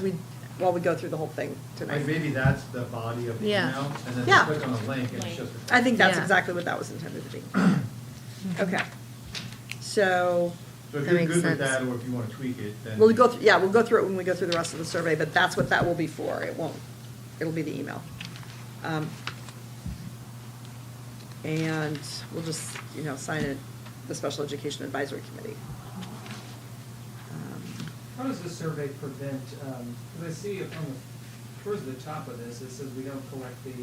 while we go through the whole thing tonight. Like, maybe that's the body of the Yeah. email, and then Yeah. you click on a link and it's just. a- I think that's Yeah. exactly what that was intended to be. Okay, so, So if That you're makes good with sense. that, or if you wanna tweak it, then. we'll go through it when we go through the rest of the survey, but that's what that will be for. It'll be the email. And we'll just, sign it, the Special Education Advisory Committee. How does this survey prevent, because I see towards the top of this, it says we don't collect the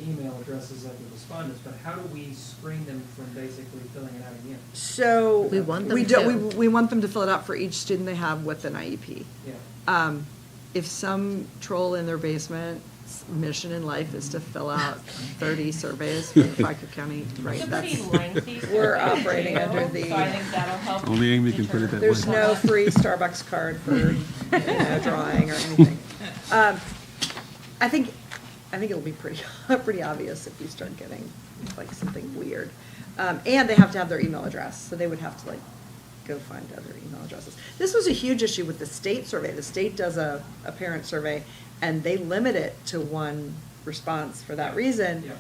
email addresses of the respondents, but how do we screen them from basically filling it out again? So. We want them we do- to. We want them to fill it out for each student they have with an IEP. Yeah. If some troll in their basement's mission in life is to fill out 30 surveys for Fauquier County, right? It's a pretty that's- lengthy We're survey, operating too, under the- So I think that'll help. Only Amy can put it that There's way. no free Starbucks card for drawing or anything. I I think it'll be pretty, pretty obvious if you start getting like something weird. And they have to have their email address, so they would have to like go find other email addresses. This was a huge issue with the state survey. The state does a parent survey, and they limit it to one response for that reason. Yeah.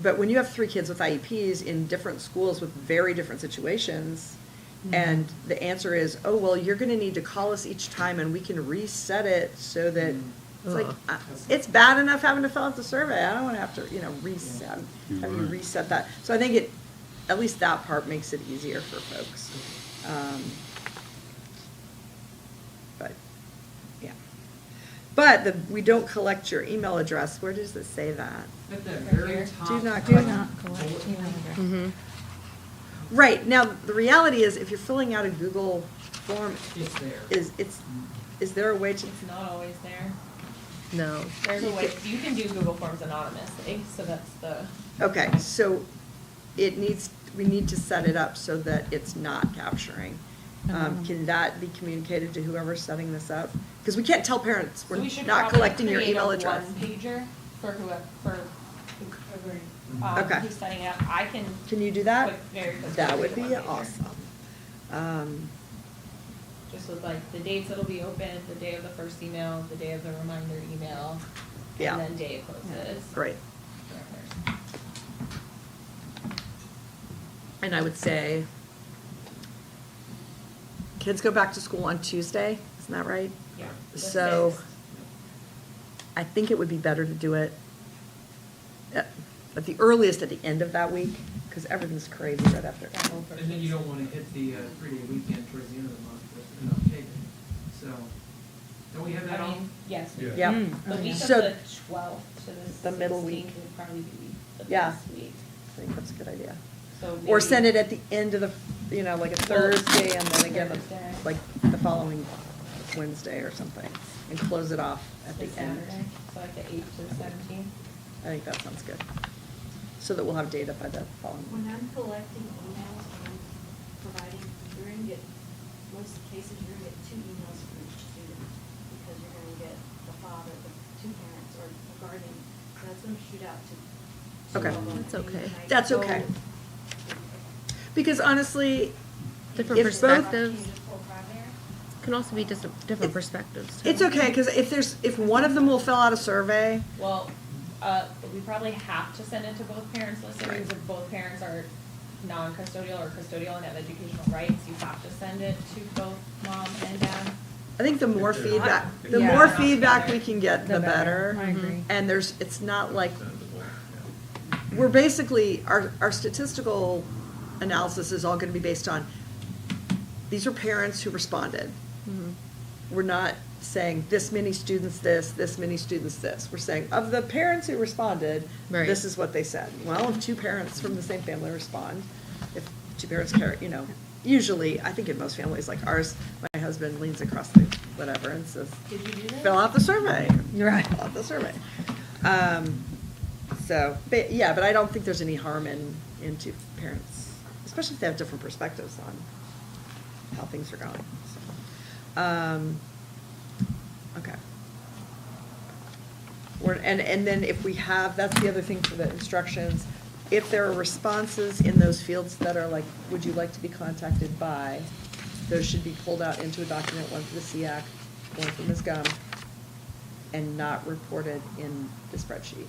But when you have 3 kids with IEPs in different schools with very different situations, and the answer is, oh, well, you're gonna need to call us each time and we can reset it so that, it's like, it's bad enough having to fill out the survey. I don't wanna have to, reset, have you reset that. So I think it, at least that part makes it easier for folks. But, yeah. But we don't collect your email address. Where does it say that? At the Right very here. top. Do not Do not collect bullet email point. address. Mm-hmm. Right, now, the reality is, if you're filling out a Google form, It's there. is there a way to, It's not always there. No. There's a way, you can do Google Forms anonymously, so that's the, okay, so we need to set it up so that it's not capturing. Can that be communicated to whoever's setting this up? Because we can't tell parents, so we're we should not probably collecting your create email a address. one-pager for whoever, Okay. who's setting it up. I can Can you do that? put very quickly That would create be a one-pager. awesome. Just with like the dates it'll be open, the day of the first email, the day of the reminder email, Yeah. and then day it closes. Great. And I would say, kids go back to school on Tuesday, isn't that right? Yeah. the So, 6th. I think it would be better to do it at the earliest at the end of that week, because everything's crazy right after. And then you don't wanna hit the 3-day weekend towards the end of the month with enough pay day. So, don't we have that I on? mean, yes. Yeah. Yeah. The week of So- the 12th to the The middle 16th week. would probably be the Yeah. best week. I think that's a good idea. So Or maybe- send it at the end of the, like a Thursday, and then again, Thursday. like the following Wednesday or something, and close it off at the The end. Saturday, so like the 8th to the 17th. I think that sounds good. So that we'll have data by the following. When I'm collecting emails and I'm providing, you're gonna get, most cases, you're gonna get 2 emails for each student, because you're gonna get the father, the 2 parents, or the guardian, so that's gonna shoot out to. Okay. all of them, That's and okay. then I That's go- okay. Because honestly, Different if both, perspectives. Can you just pull primary? Can also be just different perspectives. too. it's okay, because if one of them will fill out a survey, Well, we probably have to send it to both parents listed, Right. because if both parents are non-custodial or custodial and have educational rights, you have to send it to both mom and dad. I think the more If they're feedback, not- the Yeah. more feedback we can get, the I better. agree. And it's not like, Sensible, yeah. we're basically, our statistical analysis is all gonna be based on, these are parents who responded. We're not saying this many students this many students this. We're saying, of the parents who responded, Right. this is what they said. Well, if 2 parents from the same family respond, if 2 parents care, usually, I think in most families like ours, my husband leans across the whatever and says, Did you do that? fill out the survey. Right. Fill out the survey. But I don't think there's any harm in 2 parents, especially if they have different perspectives on how things are going. So, okay. And then if we have, that's the other thing for the instructions, if there are responses in those fields that are like, would you like to be contacted by, those should be pulled out into a document, one for the SEAC, one for Ms. Gum, and not reported in the spreadsheet.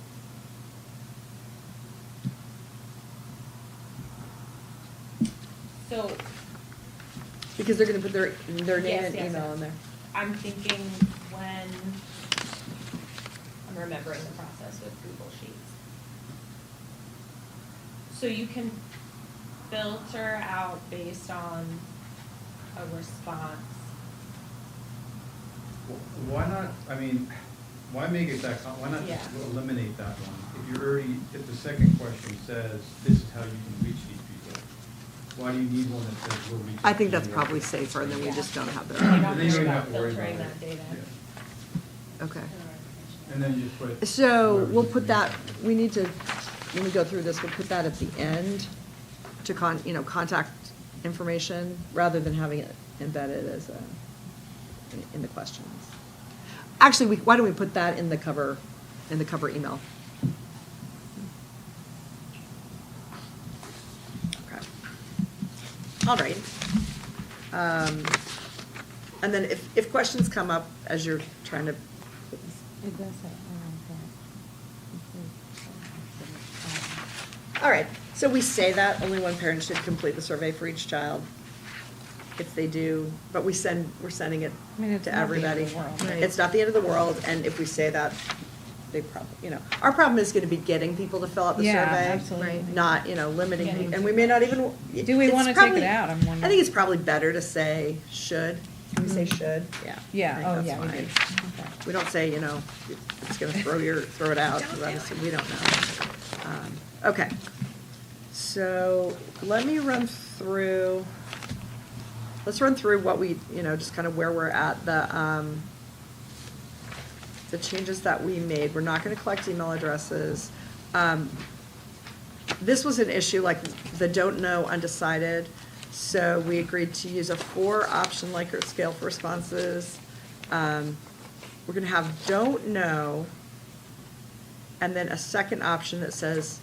So, Because they're gonna put their name Yes, and yes, email yes. in there. I'm thinking when, I'm remembering the process with Google Sheets. So you can filter out based on a response. Why not, why make it that, why not Yeah. just eliminate that one? If the second question says, this is how you can reach these people, why do you need one that says we'll reach? I think that's you? probably safer, and then we Yeah. just don't have You the, don't Then you worry don't about have to worry filtering about that it. data. Yeah. okay. And then you just put. So whoever's we'll put that, information. we need to, when we go through this, we'll put that at the end to contact information, rather than having it embedded as in the questions. Actually, why don't we put that in the cover email? All right. And then if questions come up as you're trying to, It does say, all right, so we say that only one parent should complete the survey for each child. If they do, but we're sending it I mean, it's to not the end of everybody. the world. Right. It's not the end of the world, and if we say that, they probably, our problem is gonna be getting people to fill out the Yeah, survey. absolutely. Not, limiting, Getting and we may not even. Do we it's wanna take probably- it out? I'm I wondering. think it's probably better to say should. Can we say should? Yeah. I Yeah, think oh, that's yeah, we fine. do. Okay. We don't say, it's gonna throw it out, because obviously we don't know. Okay, so let me let's run through what we, just kind of where we're at, the changes that we made. We're not gonna collect email addresses. This was an issue, like the don't know, undecided, so we agreed to use a 4-option Likert scale for responses. We're gonna have don't know, and then a second option that says,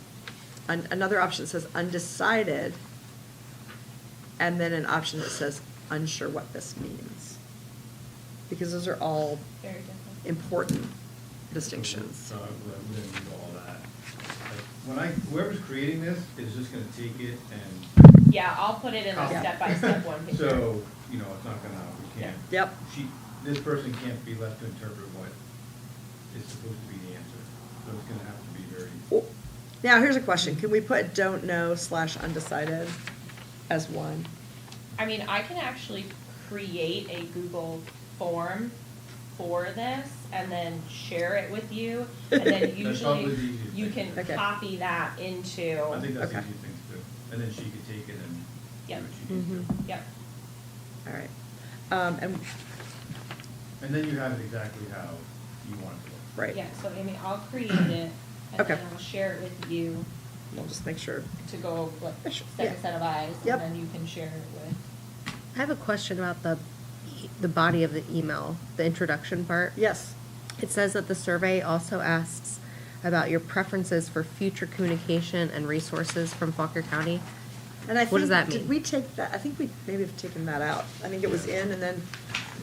another option that says undecided, and then an option that says unsure what this means. Because those are all Very different. important distinctions. So we didn't do all that. Like, whoever's creating this is just gonna take it and, Yeah, I'll put it in the Yeah. step-by-step one pager. so, it's not gonna, we can't. Yep. This person can't be left to interpret what is supposed to be the answer. So it's gonna have to be very. Well, now, here's a question. Can we put don't know / undecided as one? I mean, I can actually create a Google form for this and then share it with you. And then That's usually probably the easiest you thing. can Okay. copy that into. I think that's the Okay. easy thing to do. And then she could take it and do Yep. what she needs to. Yep. All right. And, And then you have it exactly how you want it to look. right. Yeah, so Amy, I'll create it and Okay. then I'll share it with you We'll just make sure. to go like Sure, second yeah. set of eyes. Yep. And then you can share it with. I have a question about the body of the email, the introduction part. Yes. It says that the survey also asks about your preferences for future communication and resources from Faulkner County. And I think. What does that Did mean? we take that? I think we maybe have taken that out. I think it was in, and then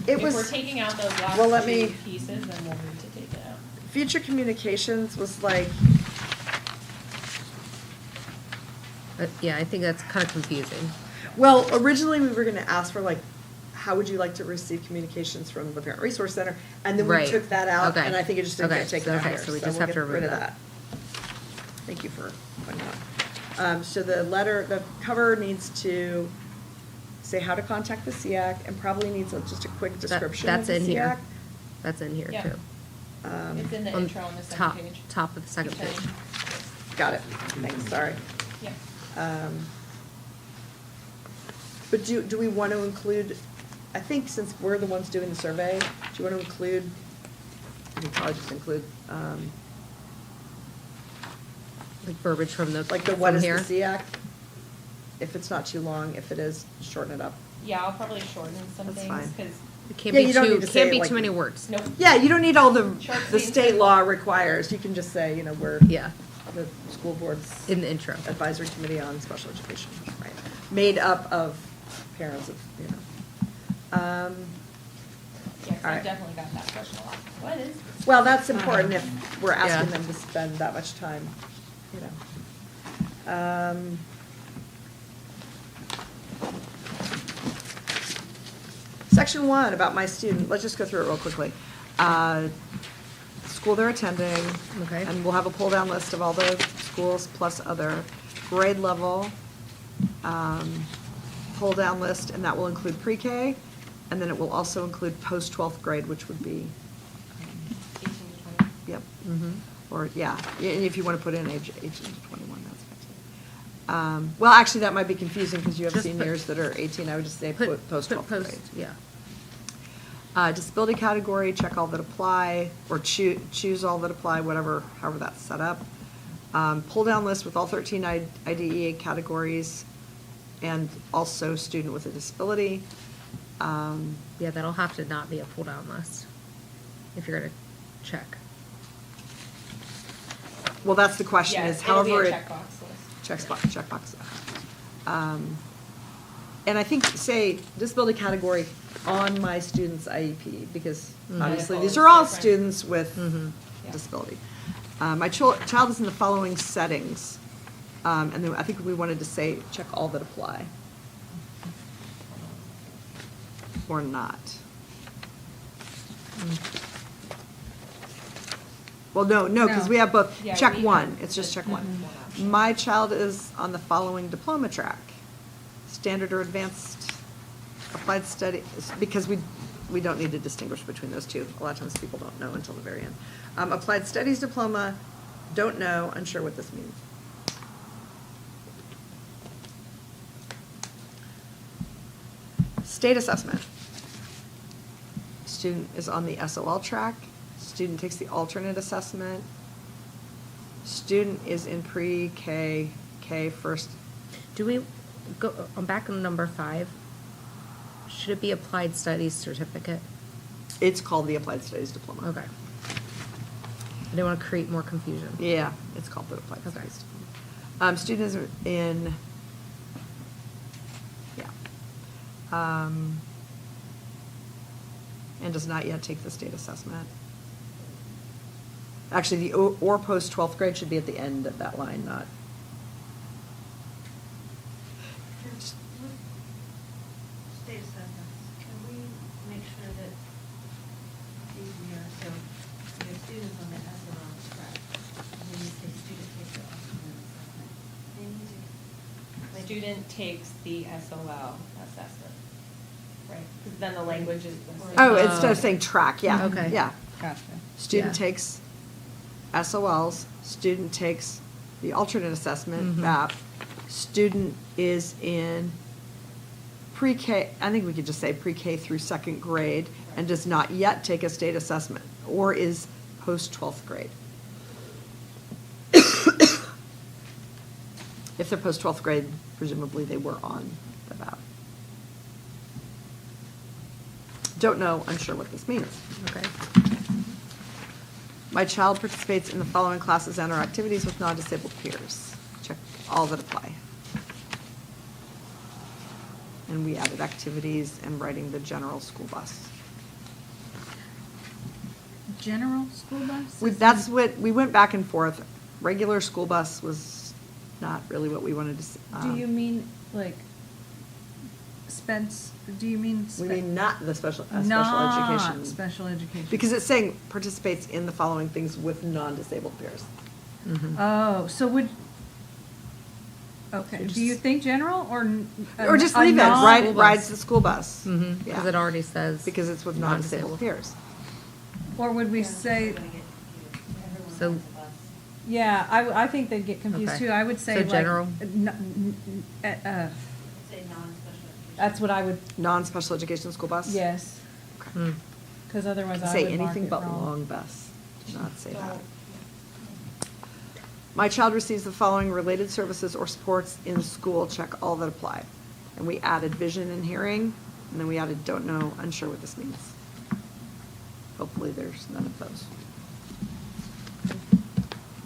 it was. If we're taking out those last Well, let two me- pieces, then we'll need to take it out. Future communications was like, Yeah, I think that's kind of confusing. well, originally we were gonna ask for like, how would you like to receive communications from the Parent Resource Center? And then we Right. took that out, Okay. and I think it just didn't Okay, get taken out okay, here. so we just have we'll to get rid of remove that. Thank you for pointing out. So the cover needs to say how to contact the SEAC, and probably needs just a quick description of That's the in here. SEAC. That's in here Yeah. too. It's in the On intro on the second top, page. top of the second Keep page. going. Got it, thanks, sorry. Yeah. But do we want to include, I think since we're the ones doing the survey, do you want to include, we can probably just include, Like verbiage from the, like the from what is the here. SEAC? If it's not too long, if it is, shorten it up. Yeah, I'll probably shorten some That's things, fine. because, It can't Yeah, be you don't too, need to say can't it be like- too many words. nope. Yeah, you don't need all Short, the sweet, state and law requires, you can just say, we're Yeah, the school board's in the intro. advisory committee on special education, right? Made up of parents of, Yeah, 'cause All I've right. definitely got that question a lot. What is? Well, that's important if we're asking Yeah. them to spend that much time, Section 1, about my student, let's just go through it real quickly. School they're attending. Okay. And we'll have a pull-down list of all the schools plus other grade level, pull-down list, and that will include pre-K, and then it will also include post-12th grade, which would be, 18 to 20. yep. Mm-hmm. Or, yeah, and if you want to put in age 18 to 21, that's fine too. Well, actually, that might be confusing because you have Just put- seniors that are 18, I would just say put post-12th post, grade. yeah. Disability category, check all that apply, or choose all that apply, however that's set up. Pull down list with all 13 IDEA categories, and also student with a disability. Yeah, that'll have to not be a pull-down list if you're gonna check. Well, that's the question, Yeah, is it'll be a however it. checkbox list. Checkbox. and I think, say, disability category on my student's IEP, because obviously Medical these is are all different. students with Yeah. disability. My child is in the following settings, and then I think we wanted to say, check all that apply. Or not. Well, no, because No. we have both, Yeah, check we one, have it's just the- check one. one option. My child is on the following diploma track, standard or advanced applied study, because we don't need to distinguish between those two. A lot of times people don't know until the very end. Applied studies diploma, don't know, unsure what this means. State assessment. Student is on the SOL track. Student takes the alternate assessment. Student is in pre-K, K first. Do we, go, I'm back on number 5. Should it be applied studies certificate? It's called the Applied Studies Diploma. Okay. I didn't want to create more confusion. Yeah, it's called the Applied Okay. Studies Diploma. Student is in, yeah. And does not yet take the state assessment. Actually, the or post 12th grade should be at the end of that line, not. State assessments, can we make sure that it's easier, so your students on the SLL track, and then you say student takes the alternate assessment, they need to. like, Student takes the SOL assessment, right? Because then the language is the same. Oh, instead of saying track, yeah. Okay. Yeah. Gotcha. Student Yeah. takes SOLs, student takes the alternate assessment, Mhm. BAP. Student is in pre-K, I think we could just say pre-K through second grade, and does not yet take a state assessment, or is post-12th grade. If they're post-12th grade, presumably they were on the BAP. Don't know, unsure what this means. Okay. My child participates in the following classes and/or activities with non-disabled peers. Check all that apply. And we added activities and riding the general school bus. General school bus? That's what, we went back and forth. Regular school bus was not really what we wanted to see. Do you mean like do you mean? We mean not the special education. Not special education. Because it's saying participates in the following things with non-disabled peers. Oh, so okay, So do you just- think general or? Or just a leave it, non- rides the school bus. Because Yeah. it already says. Because it's with non-disabled peers. Or would we yeah, say, they're gonna get confused. Everyone So- rides a bus. yeah, I think they'd get confused Okay. too. I would say So like. general? Say non-special education. That's what I would, Non-special education school bus? yes, Okay. Hmm. because otherwise I Say would mark anything it but wrong. long bus. Do not say that. Don't. My child receives the following related services or supports in school, check all that apply. And we added vision and hearing, and then we added don't know, unsure what this means. Hopefully there's none of those.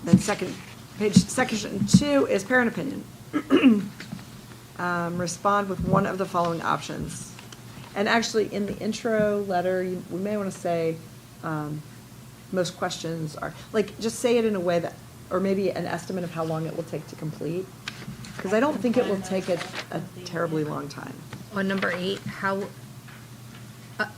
Then section 2 is parent opinion. Respond with one of the following options. And actually, in the intro letter, we may want to say, most questions are, like, just say it in a way that, or maybe an estimate of how long it will take to complete. Because I don't think it will take a terribly long time. On number 8, how,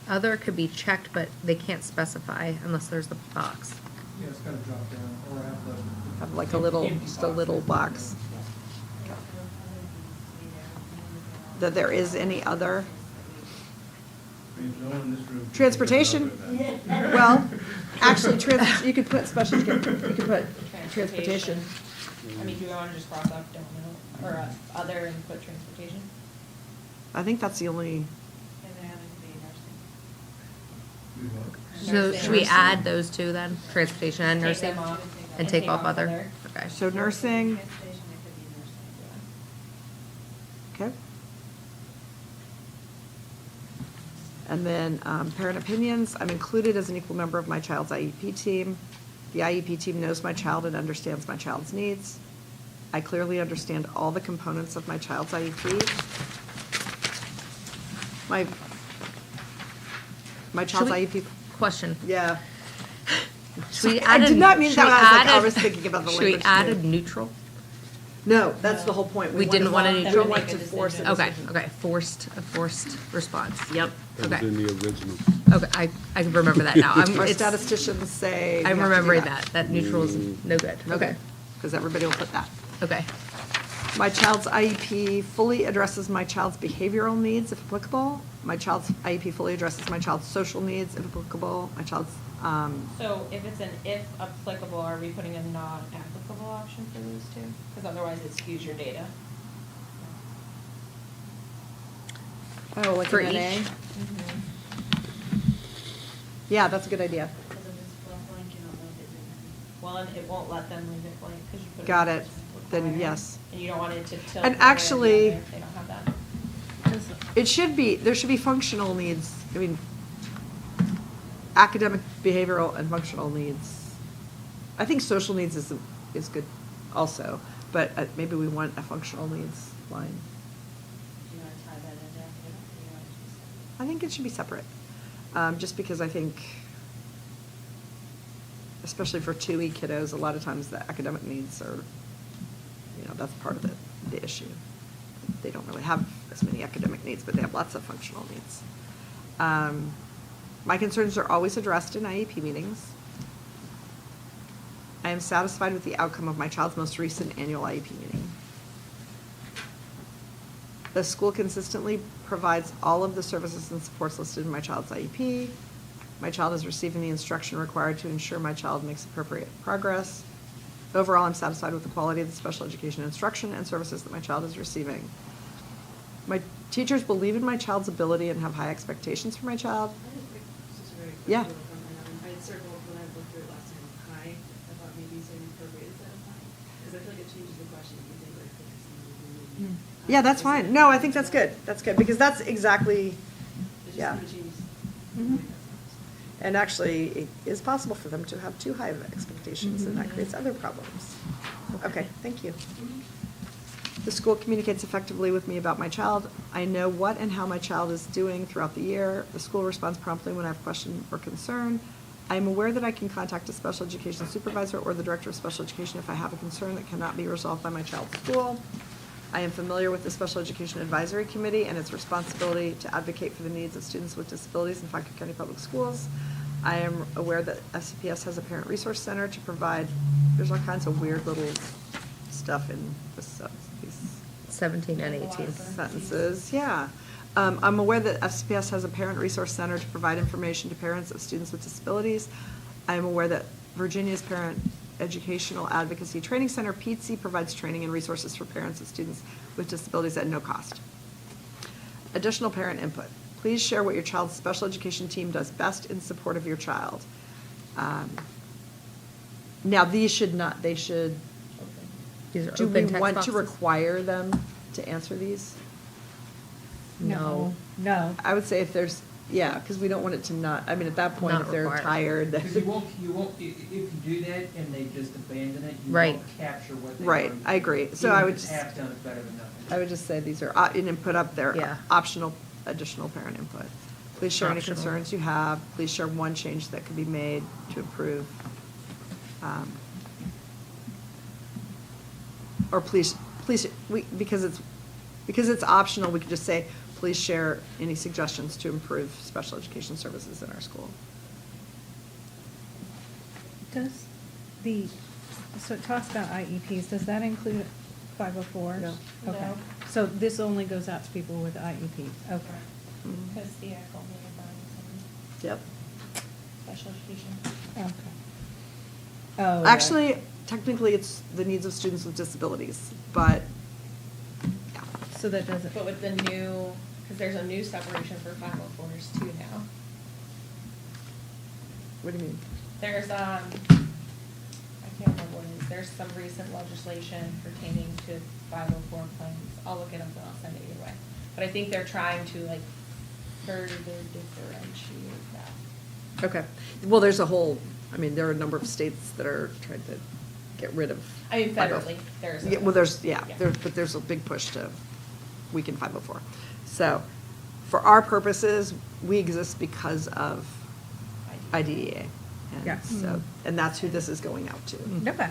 other could be checked, but they can't specify unless there's the box. Yeah, it's got to drop down, or have the. Have like a little, Empty just a little box. That there is any other. Transportation. Well, actually, you could put special, you could put transportation. I mean, do we want to just cross off don't know, or other and put transportation? I think that's the only, And they're having to be nursing. So should we Nursing. add those two then? Transportation and Take nursing? them off. And take off other? Okay. so nursing, Transportation, it could be nursing. okay. And then parent opinions, I'm included as an equal member of my child's IEP team. The IEP team knows my child and understands my child's needs. I clearly understand all the components of my child's IEP. my child's we- IEP, Question. yeah. Should we I add did a- not mean should that. we I was like, add I a- was thinking about the Should we language add too. a neutral? No, that's the whole point. We didn't want a We neutral? want to force a Okay, decision. okay, a forced response, yep, That was okay. in the original. Okay, I can remember that now. Our It's- statisticians say. we have I'm to do remembering that neutral is no good, Okay, okay, because everybody will put that. okay. My child's IEP fully addresses my child's behavioral needs, if applicable. My child's IEP fully addresses my child's social needs, if applicable. My child's, So if it's an if applicable, are we putting a non-applicable option for those two? Because otherwise it skews your data. oh, like For an each? NA? Yeah, that's a good idea. Because if it's blank, you don't know if it's in Well, and it won't let them leave it blank because you put. Got in it. the Then requirement, yes. And you don't want it to tilt. And one way or the actually- other if they don't have that. It should be, there should be functional needs, I mean, academic, behavioral, and functional needs. I think social needs is good also, but maybe we want a functional needs line. Do you want to tie that into academic, or do you want it to be separate? I think it should be separate, just because I think, especially for 2E kiddos, a lot of times the academic needs are, that's part of the issue. They don't really have as many academic needs, but they have lots of functional needs. My concerns are always addressed in IEP meetings. I am satisfied with the outcome of my child's most recent annual IEP meeting. The school consistently provides all of the services and supports listed in my child's IEP. My child is receiving the instruction required to ensure my child makes appropriate progress. Overall, I'm satisfied with the quality of the special education instruction and services that my child is receiving. My teachers believe in my child's ability and have high expectations for my child. Just a very quick Yeah. little comment. I had circled when I looked through it last time, high. I thought maybe saying appropriate instead of high. Because I feel like it changes the question if you think like focusing on the Yeah, that's fine. No, I think that's good. That's good, because that's exactly, It just yeah. kind of changes. Mhm. And actually, it is possible for them to have too high of expectations, and that creates other problems. Okay, thank you. The school communicates effectively with me about my child. I know what and how my child is doing throughout the year. The school responds promptly when I have a question or concern. I am aware that I can contact a special education supervisor or the director of special education if I have a concern that cannot be resolved by my child's school. I am familiar with the Special Education Advisory Committee and its responsibility to advocate for the needs of students with disabilities in Fauquier County Public Schools. I am aware that FCPS has a parent resource center to provide, there's all kinds of weird little stuff in these 17 and 18. sentences, yeah. I'm aware that FCPS has a parent resource center to provide information to parents of students with disabilities. I am aware that Virginia's Parent Educational Advocacy Training Center, PETC, provides training and resources for parents of students with disabilities at no cost. Additional parent input. Please share what your child's special education team does best in support of your child. Now, these should not, they should, These are do we open text want to boxes? require them to answer these? No. No. I would say if there's, yeah, because we don't want it to not, I mean, at that point, Not if they're required. tired, Because you then. won't, if you do that and they just abandon it, you Right. won't capture what they Right, learned. I agree. So Even I if would it's just- half done, it's better than nothing. I would just say these are, and then put up their Yeah. optional, additional parent input. Please share any Optional. concerns you have. Please share one change that could be made to improve. Or please, because it's optional, we could just say, please share any suggestions to improve special education services in our school. Does the, so it talks about IEPs, does that include 504s? No. Okay. No. So this only goes out to people with IEPs? Okay. Because the only advice Yep. on special education. Okay. Oh. right. Actually, technically, it's the needs of students with disabilities, but, yeah. So that doesn't. But with the new, because there's a new separation for 504s too now. What do you mean? There's, I can't remember what it is, there's some recent legislation pertaining to 504 plans. I'll look it up and I'll send it your way. But I think they're trying to like further differentiate that. Okay. Well, there's a whole, I mean, there are a number of states that are trying to get rid of. I mean, 504. federally, there's. Yeah, well, there's, yeah, Yeah. but there's a big push to weaken 504. So, for our purposes, we exist because of IDEA. And Yeah. so, and that's who this is going out to. Okay.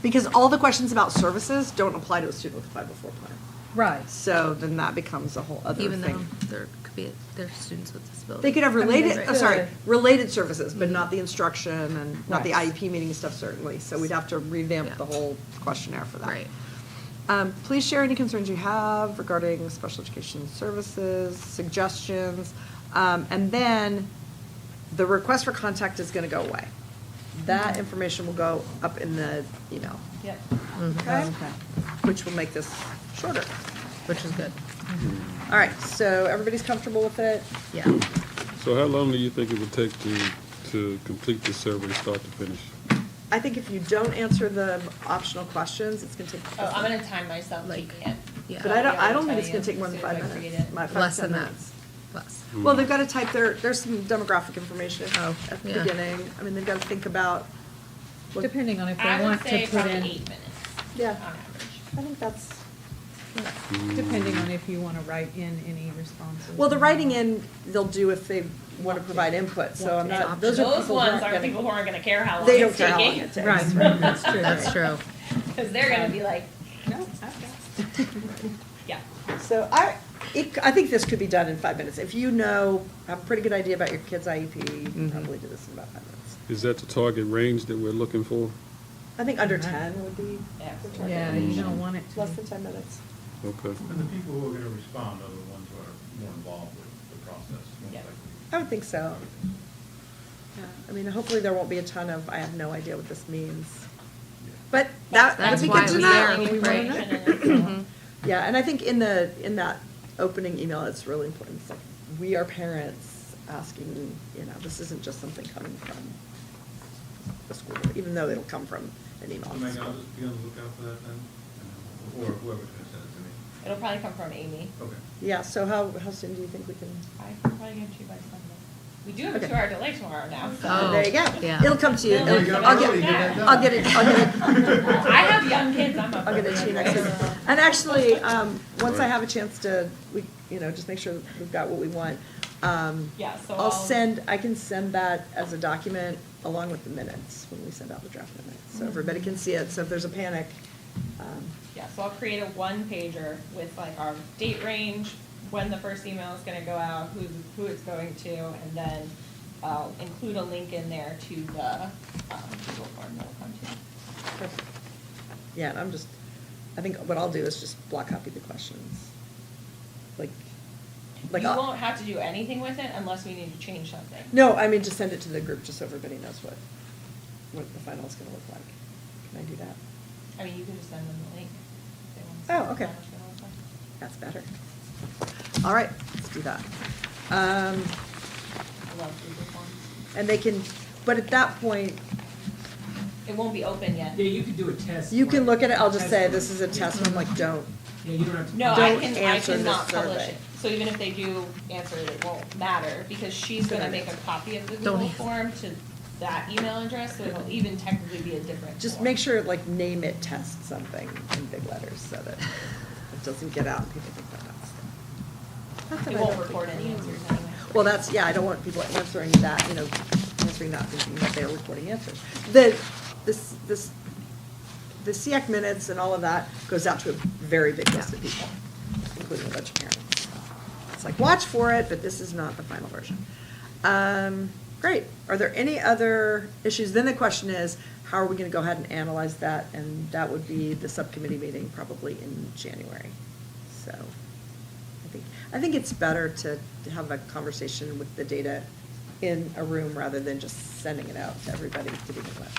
Because all the questions about services don't apply to a student with a 504 plan. Right. So then that becomes a whole other Even though thing. there could be, there's students with disabilities. They could have related, they oh, sorry, could. related services, but not the instruction and not the Right. IEP meeting and stuff certainly. So we'd have to revamp Yeah. the whole questionnaire for that. Right. Please share any concerns you have regarding special education services, suggestions, and then the request for contact is gonna go away. That information will go up in the email, Yep. okay? Which will make this shorter. Which is good. All right, so everybody's comfortable with it? Yeah. So how long do you think it would take to complete this survey, start to finish? I think if you don't answer the optional questions, it's gonna take. Oh, I'm gonna time myself Like, taking it. Yeah. But I don't think Tell it's gonna you take more than as 5 soon as I create minutes. it. 5 Less to than 10 that. minutes. Less. Well, they've gotta type there's some demographic information Oh, at the yeah. beginning. I mean, they've gotta think about. what- Depending on if I they would want to say put probably in, 8 minutes Yeah, on average. I think that's, depending on if you want to write in any responses. well, the writing in, they'll do if they wanna provide input, so I'm not, those are Those people who ones aren't are gonna. people who aren't gonna care how long They don't it's care how long taking. it takes. Right, that's true. That's true. Cause they're gonna be like, No, I've got yeah. So I think this could be done in 5 minutes. If you have a pretty good idea about your kid's IEP, you can probably do this in about 5 minutes. Is that the target range that we're looking for? I think under 10 would be Yeah. the it. target. Yeah, you don't want it to. Less than 10 minutes. Okay. And the people who are gonna respond are the ones who are more involved with the process, most Yeah. likely. I would think so. Yeah, I mean, hopefully there won't be a ton of, I have no idea what this means. But that would That's be why good to it was know. there, We wanna right. know. Mhm. Yeah, and I think in that opening email, it's really important. It's like, we are parents asking, this isn't just something coming from the school, even though it'll come from an email. So Megan, I'll just be on the lookout for that then, or whoever's gonna send it to me. It'll probably come from Amy. Okay. Yeah, so how soon do you think we can? I can probably get it to you by Sunday. We do have a Okay. 2-hour delay tomorrow now, so. Oh. There you go. yeah. It'll come to you. There you go. I'll get Yeah. I'll get it. I have young kids, I'm up. I'll get it to you next week. And actually, once I have a chance to, just make sure we've got what we want. Yeah, so I can send that as a document along with the minutes when we send out the draft minutes. So everybody can see it. So if there's a panic, Yeah, so I'll create a 1-pager with like our date range, when the first email is gonna go out, who it's going to, and then I'll include a link in there to the, Google form that will come to. perfect. Yeah, and I think what I'll do is just block copy the questions. Like You I'll- won't have to do anything with it unless we need to change something. No, I mean, just send it to the group just so everybody knows what the final is gonna look like. Can I do that? I mean, you can just send them the link. if they want to see Oh, what okay. the final's gonna look like. That's better. All right, let's do that. I love Google Forms. And they can, but at that point, It won't be open yet. Yeah, you could do a test. you can look at it, I'll just Test say, one. this is a test, and I'm like, don't. Yeah, you don't have to. No, I Don't can answer this not publish survey. it. So even if they do answer it, it won't matter, because she's Good gonna idea. make a copy of the Don't Google answer. form to that email address, so it'll even technically be a different Just form. make sure, like, name it test something in big letters, so that it doesn't get out and people think that that's. Not that It I won't don't think- record any answers anyway. Well, I don't want people answering that, answering that thinking that they're recording answers. The SEAC minutes and all of that goes out to a very big list of people, including a bunch of parents. It's like, watch for it, but this is not the final version. Great. Are there any other issues? Then the question is, how are we gonna go ahead and analyze that? And that would be the subcommittee meeting probably in January. So, I think it's better to have a conversation with the data in a room rather than just sending it out to everybody to begin with.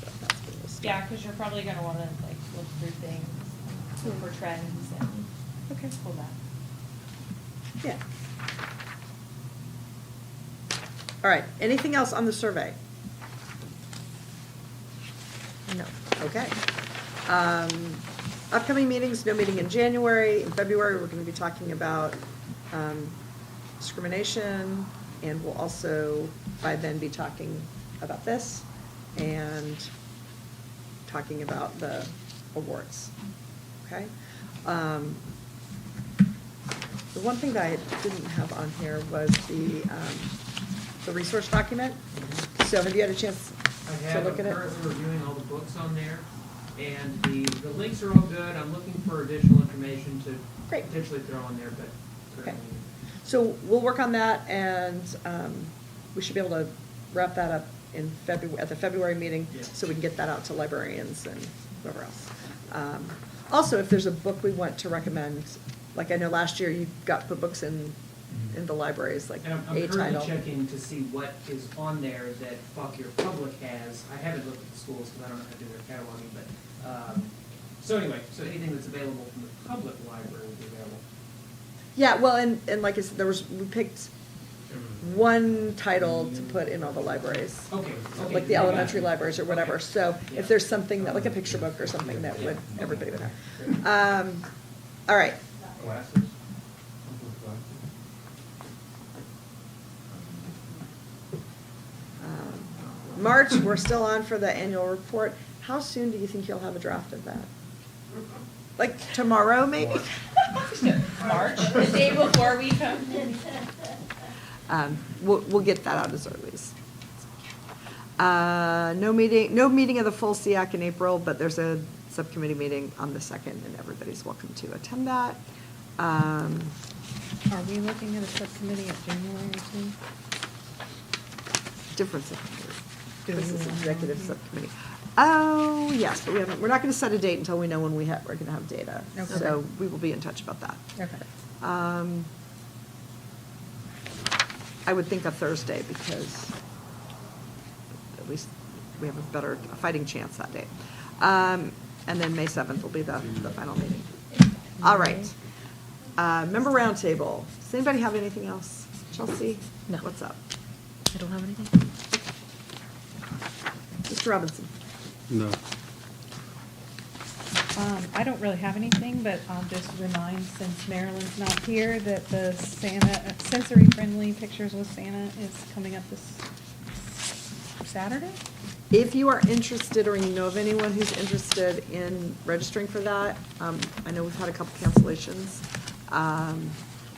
So that's where we'll start. Yeah, because you're probably gonna wanna like look through things, look for trends and Okay. pull that. Yeah. All right, anything else on the survey? No. Okay. Upcoming meetings, no meeting in January. In February, we're gonna be talking about discrimination, and we'll also, by then, be talking about this and talking about the awards, okay? The one thing that I didn't have on here was the resource document. So have you had a chance I to have, look I'm at it? currently reviewing all the books on there, and the links are all good. I'm looking for additional information to Great. potentially throw on there, but Okay. currently. So we'll work on that, and we should be able to wrap that up in February, at the February meeting, Yeah. so we can get that out to librarians and whoever else. Also, if there's a book we want to recommend, like I know last year you put books in the libraries, like And I'm a currently title. checking to see what is on there that Fauquier Public has. I haven't looked at the schools because I don't know how to do their cataloging, but, so anyway, so anything that's available from the public library will be available. Yeah, well, and like I said, we picked one title to put in all the libraries. Okay. Like the elementary libraries or whatever, Okay. so Yeah. if there's something that, like a picture book or something that would, everybody would have. All right, Glasses? March, we're still on for the annual report. How soon do you think you'll have a draft of that? Like tomorrow, maybe? March, the day before we come. We'll get that out as early as. No meeting of the full SEAC in April, but there's a subcommittee meeting on the 2nd, and everybody's welcome to attend that. Are we looking at a subcommittee at January too? Different subcommittee. Do This we is want executive one? subcommittee. Oh, yes, but we're not gonna set a date until we know when we're gonna have data. Okay. So we will be in touch about that. Okay. I would think a Thursday, because at least we have a fighting chance that day. And then May 7th will be the final meeting. All right. Member roundtable. Does anybody have anything else? Chelsea? No. What's up? I don't have anything. Mr. Robinson? No. I don't really have anything, but I'll just remind, since Marilyn's not here, that the Santa, sensory-friendly Pictures with Santa is coming up this Saturday? If you are interested, or you know of anyone who's interested in registering for that, I know we've had a couple cancellations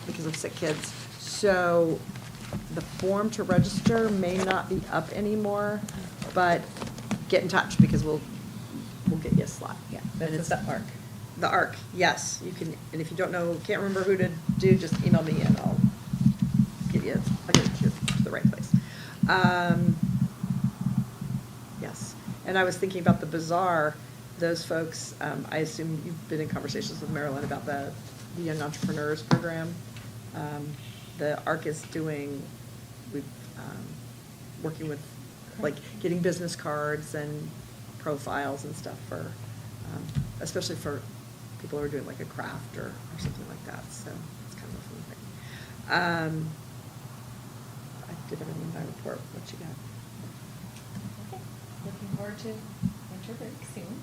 because of sick kids. So the form to register may not be up anymore, but get in touch, because we'll get you a slot. Yeah, And it's the ARC. The ARC, yes. You can, and if you don't know, can't remember who to do, just email me and I'll get you to the right place. Yes, and I was thinking about the bazaar, those folks, I assume you've been in conversations with Marilyn about the Young Entrepreneurs Program. The ARC is doing, working with, like, getting business cards and profiles and stuff for, especially for people who are doing like a craft or something like that, so it's kind of a fun thing. I did everything in my report. What you got? Okay. Looking forward to winter break soon,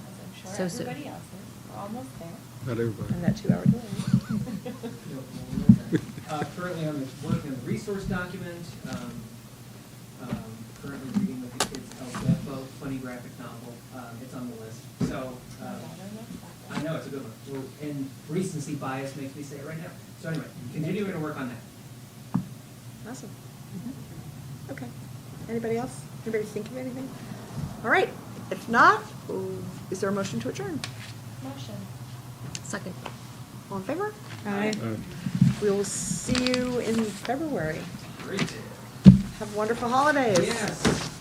as I'm sure So soon. everybody else is. We're almost there. Not everybody. And that 2-hour delay. Currently working on the resource document, currently reading with the kids El Beppo, funny graphic novel, it's on the list, so, I know, it's a good one. And recency bias makes me say it right now. So anyway, continuing to work on that. Awesome. Okay. Anybody else? Anybody think of anything? All right. If not, is there a motion to adjourn? Motion. Second. All in favor? Aye. We will see you in February. Great. Have wonderful holidays. Yes.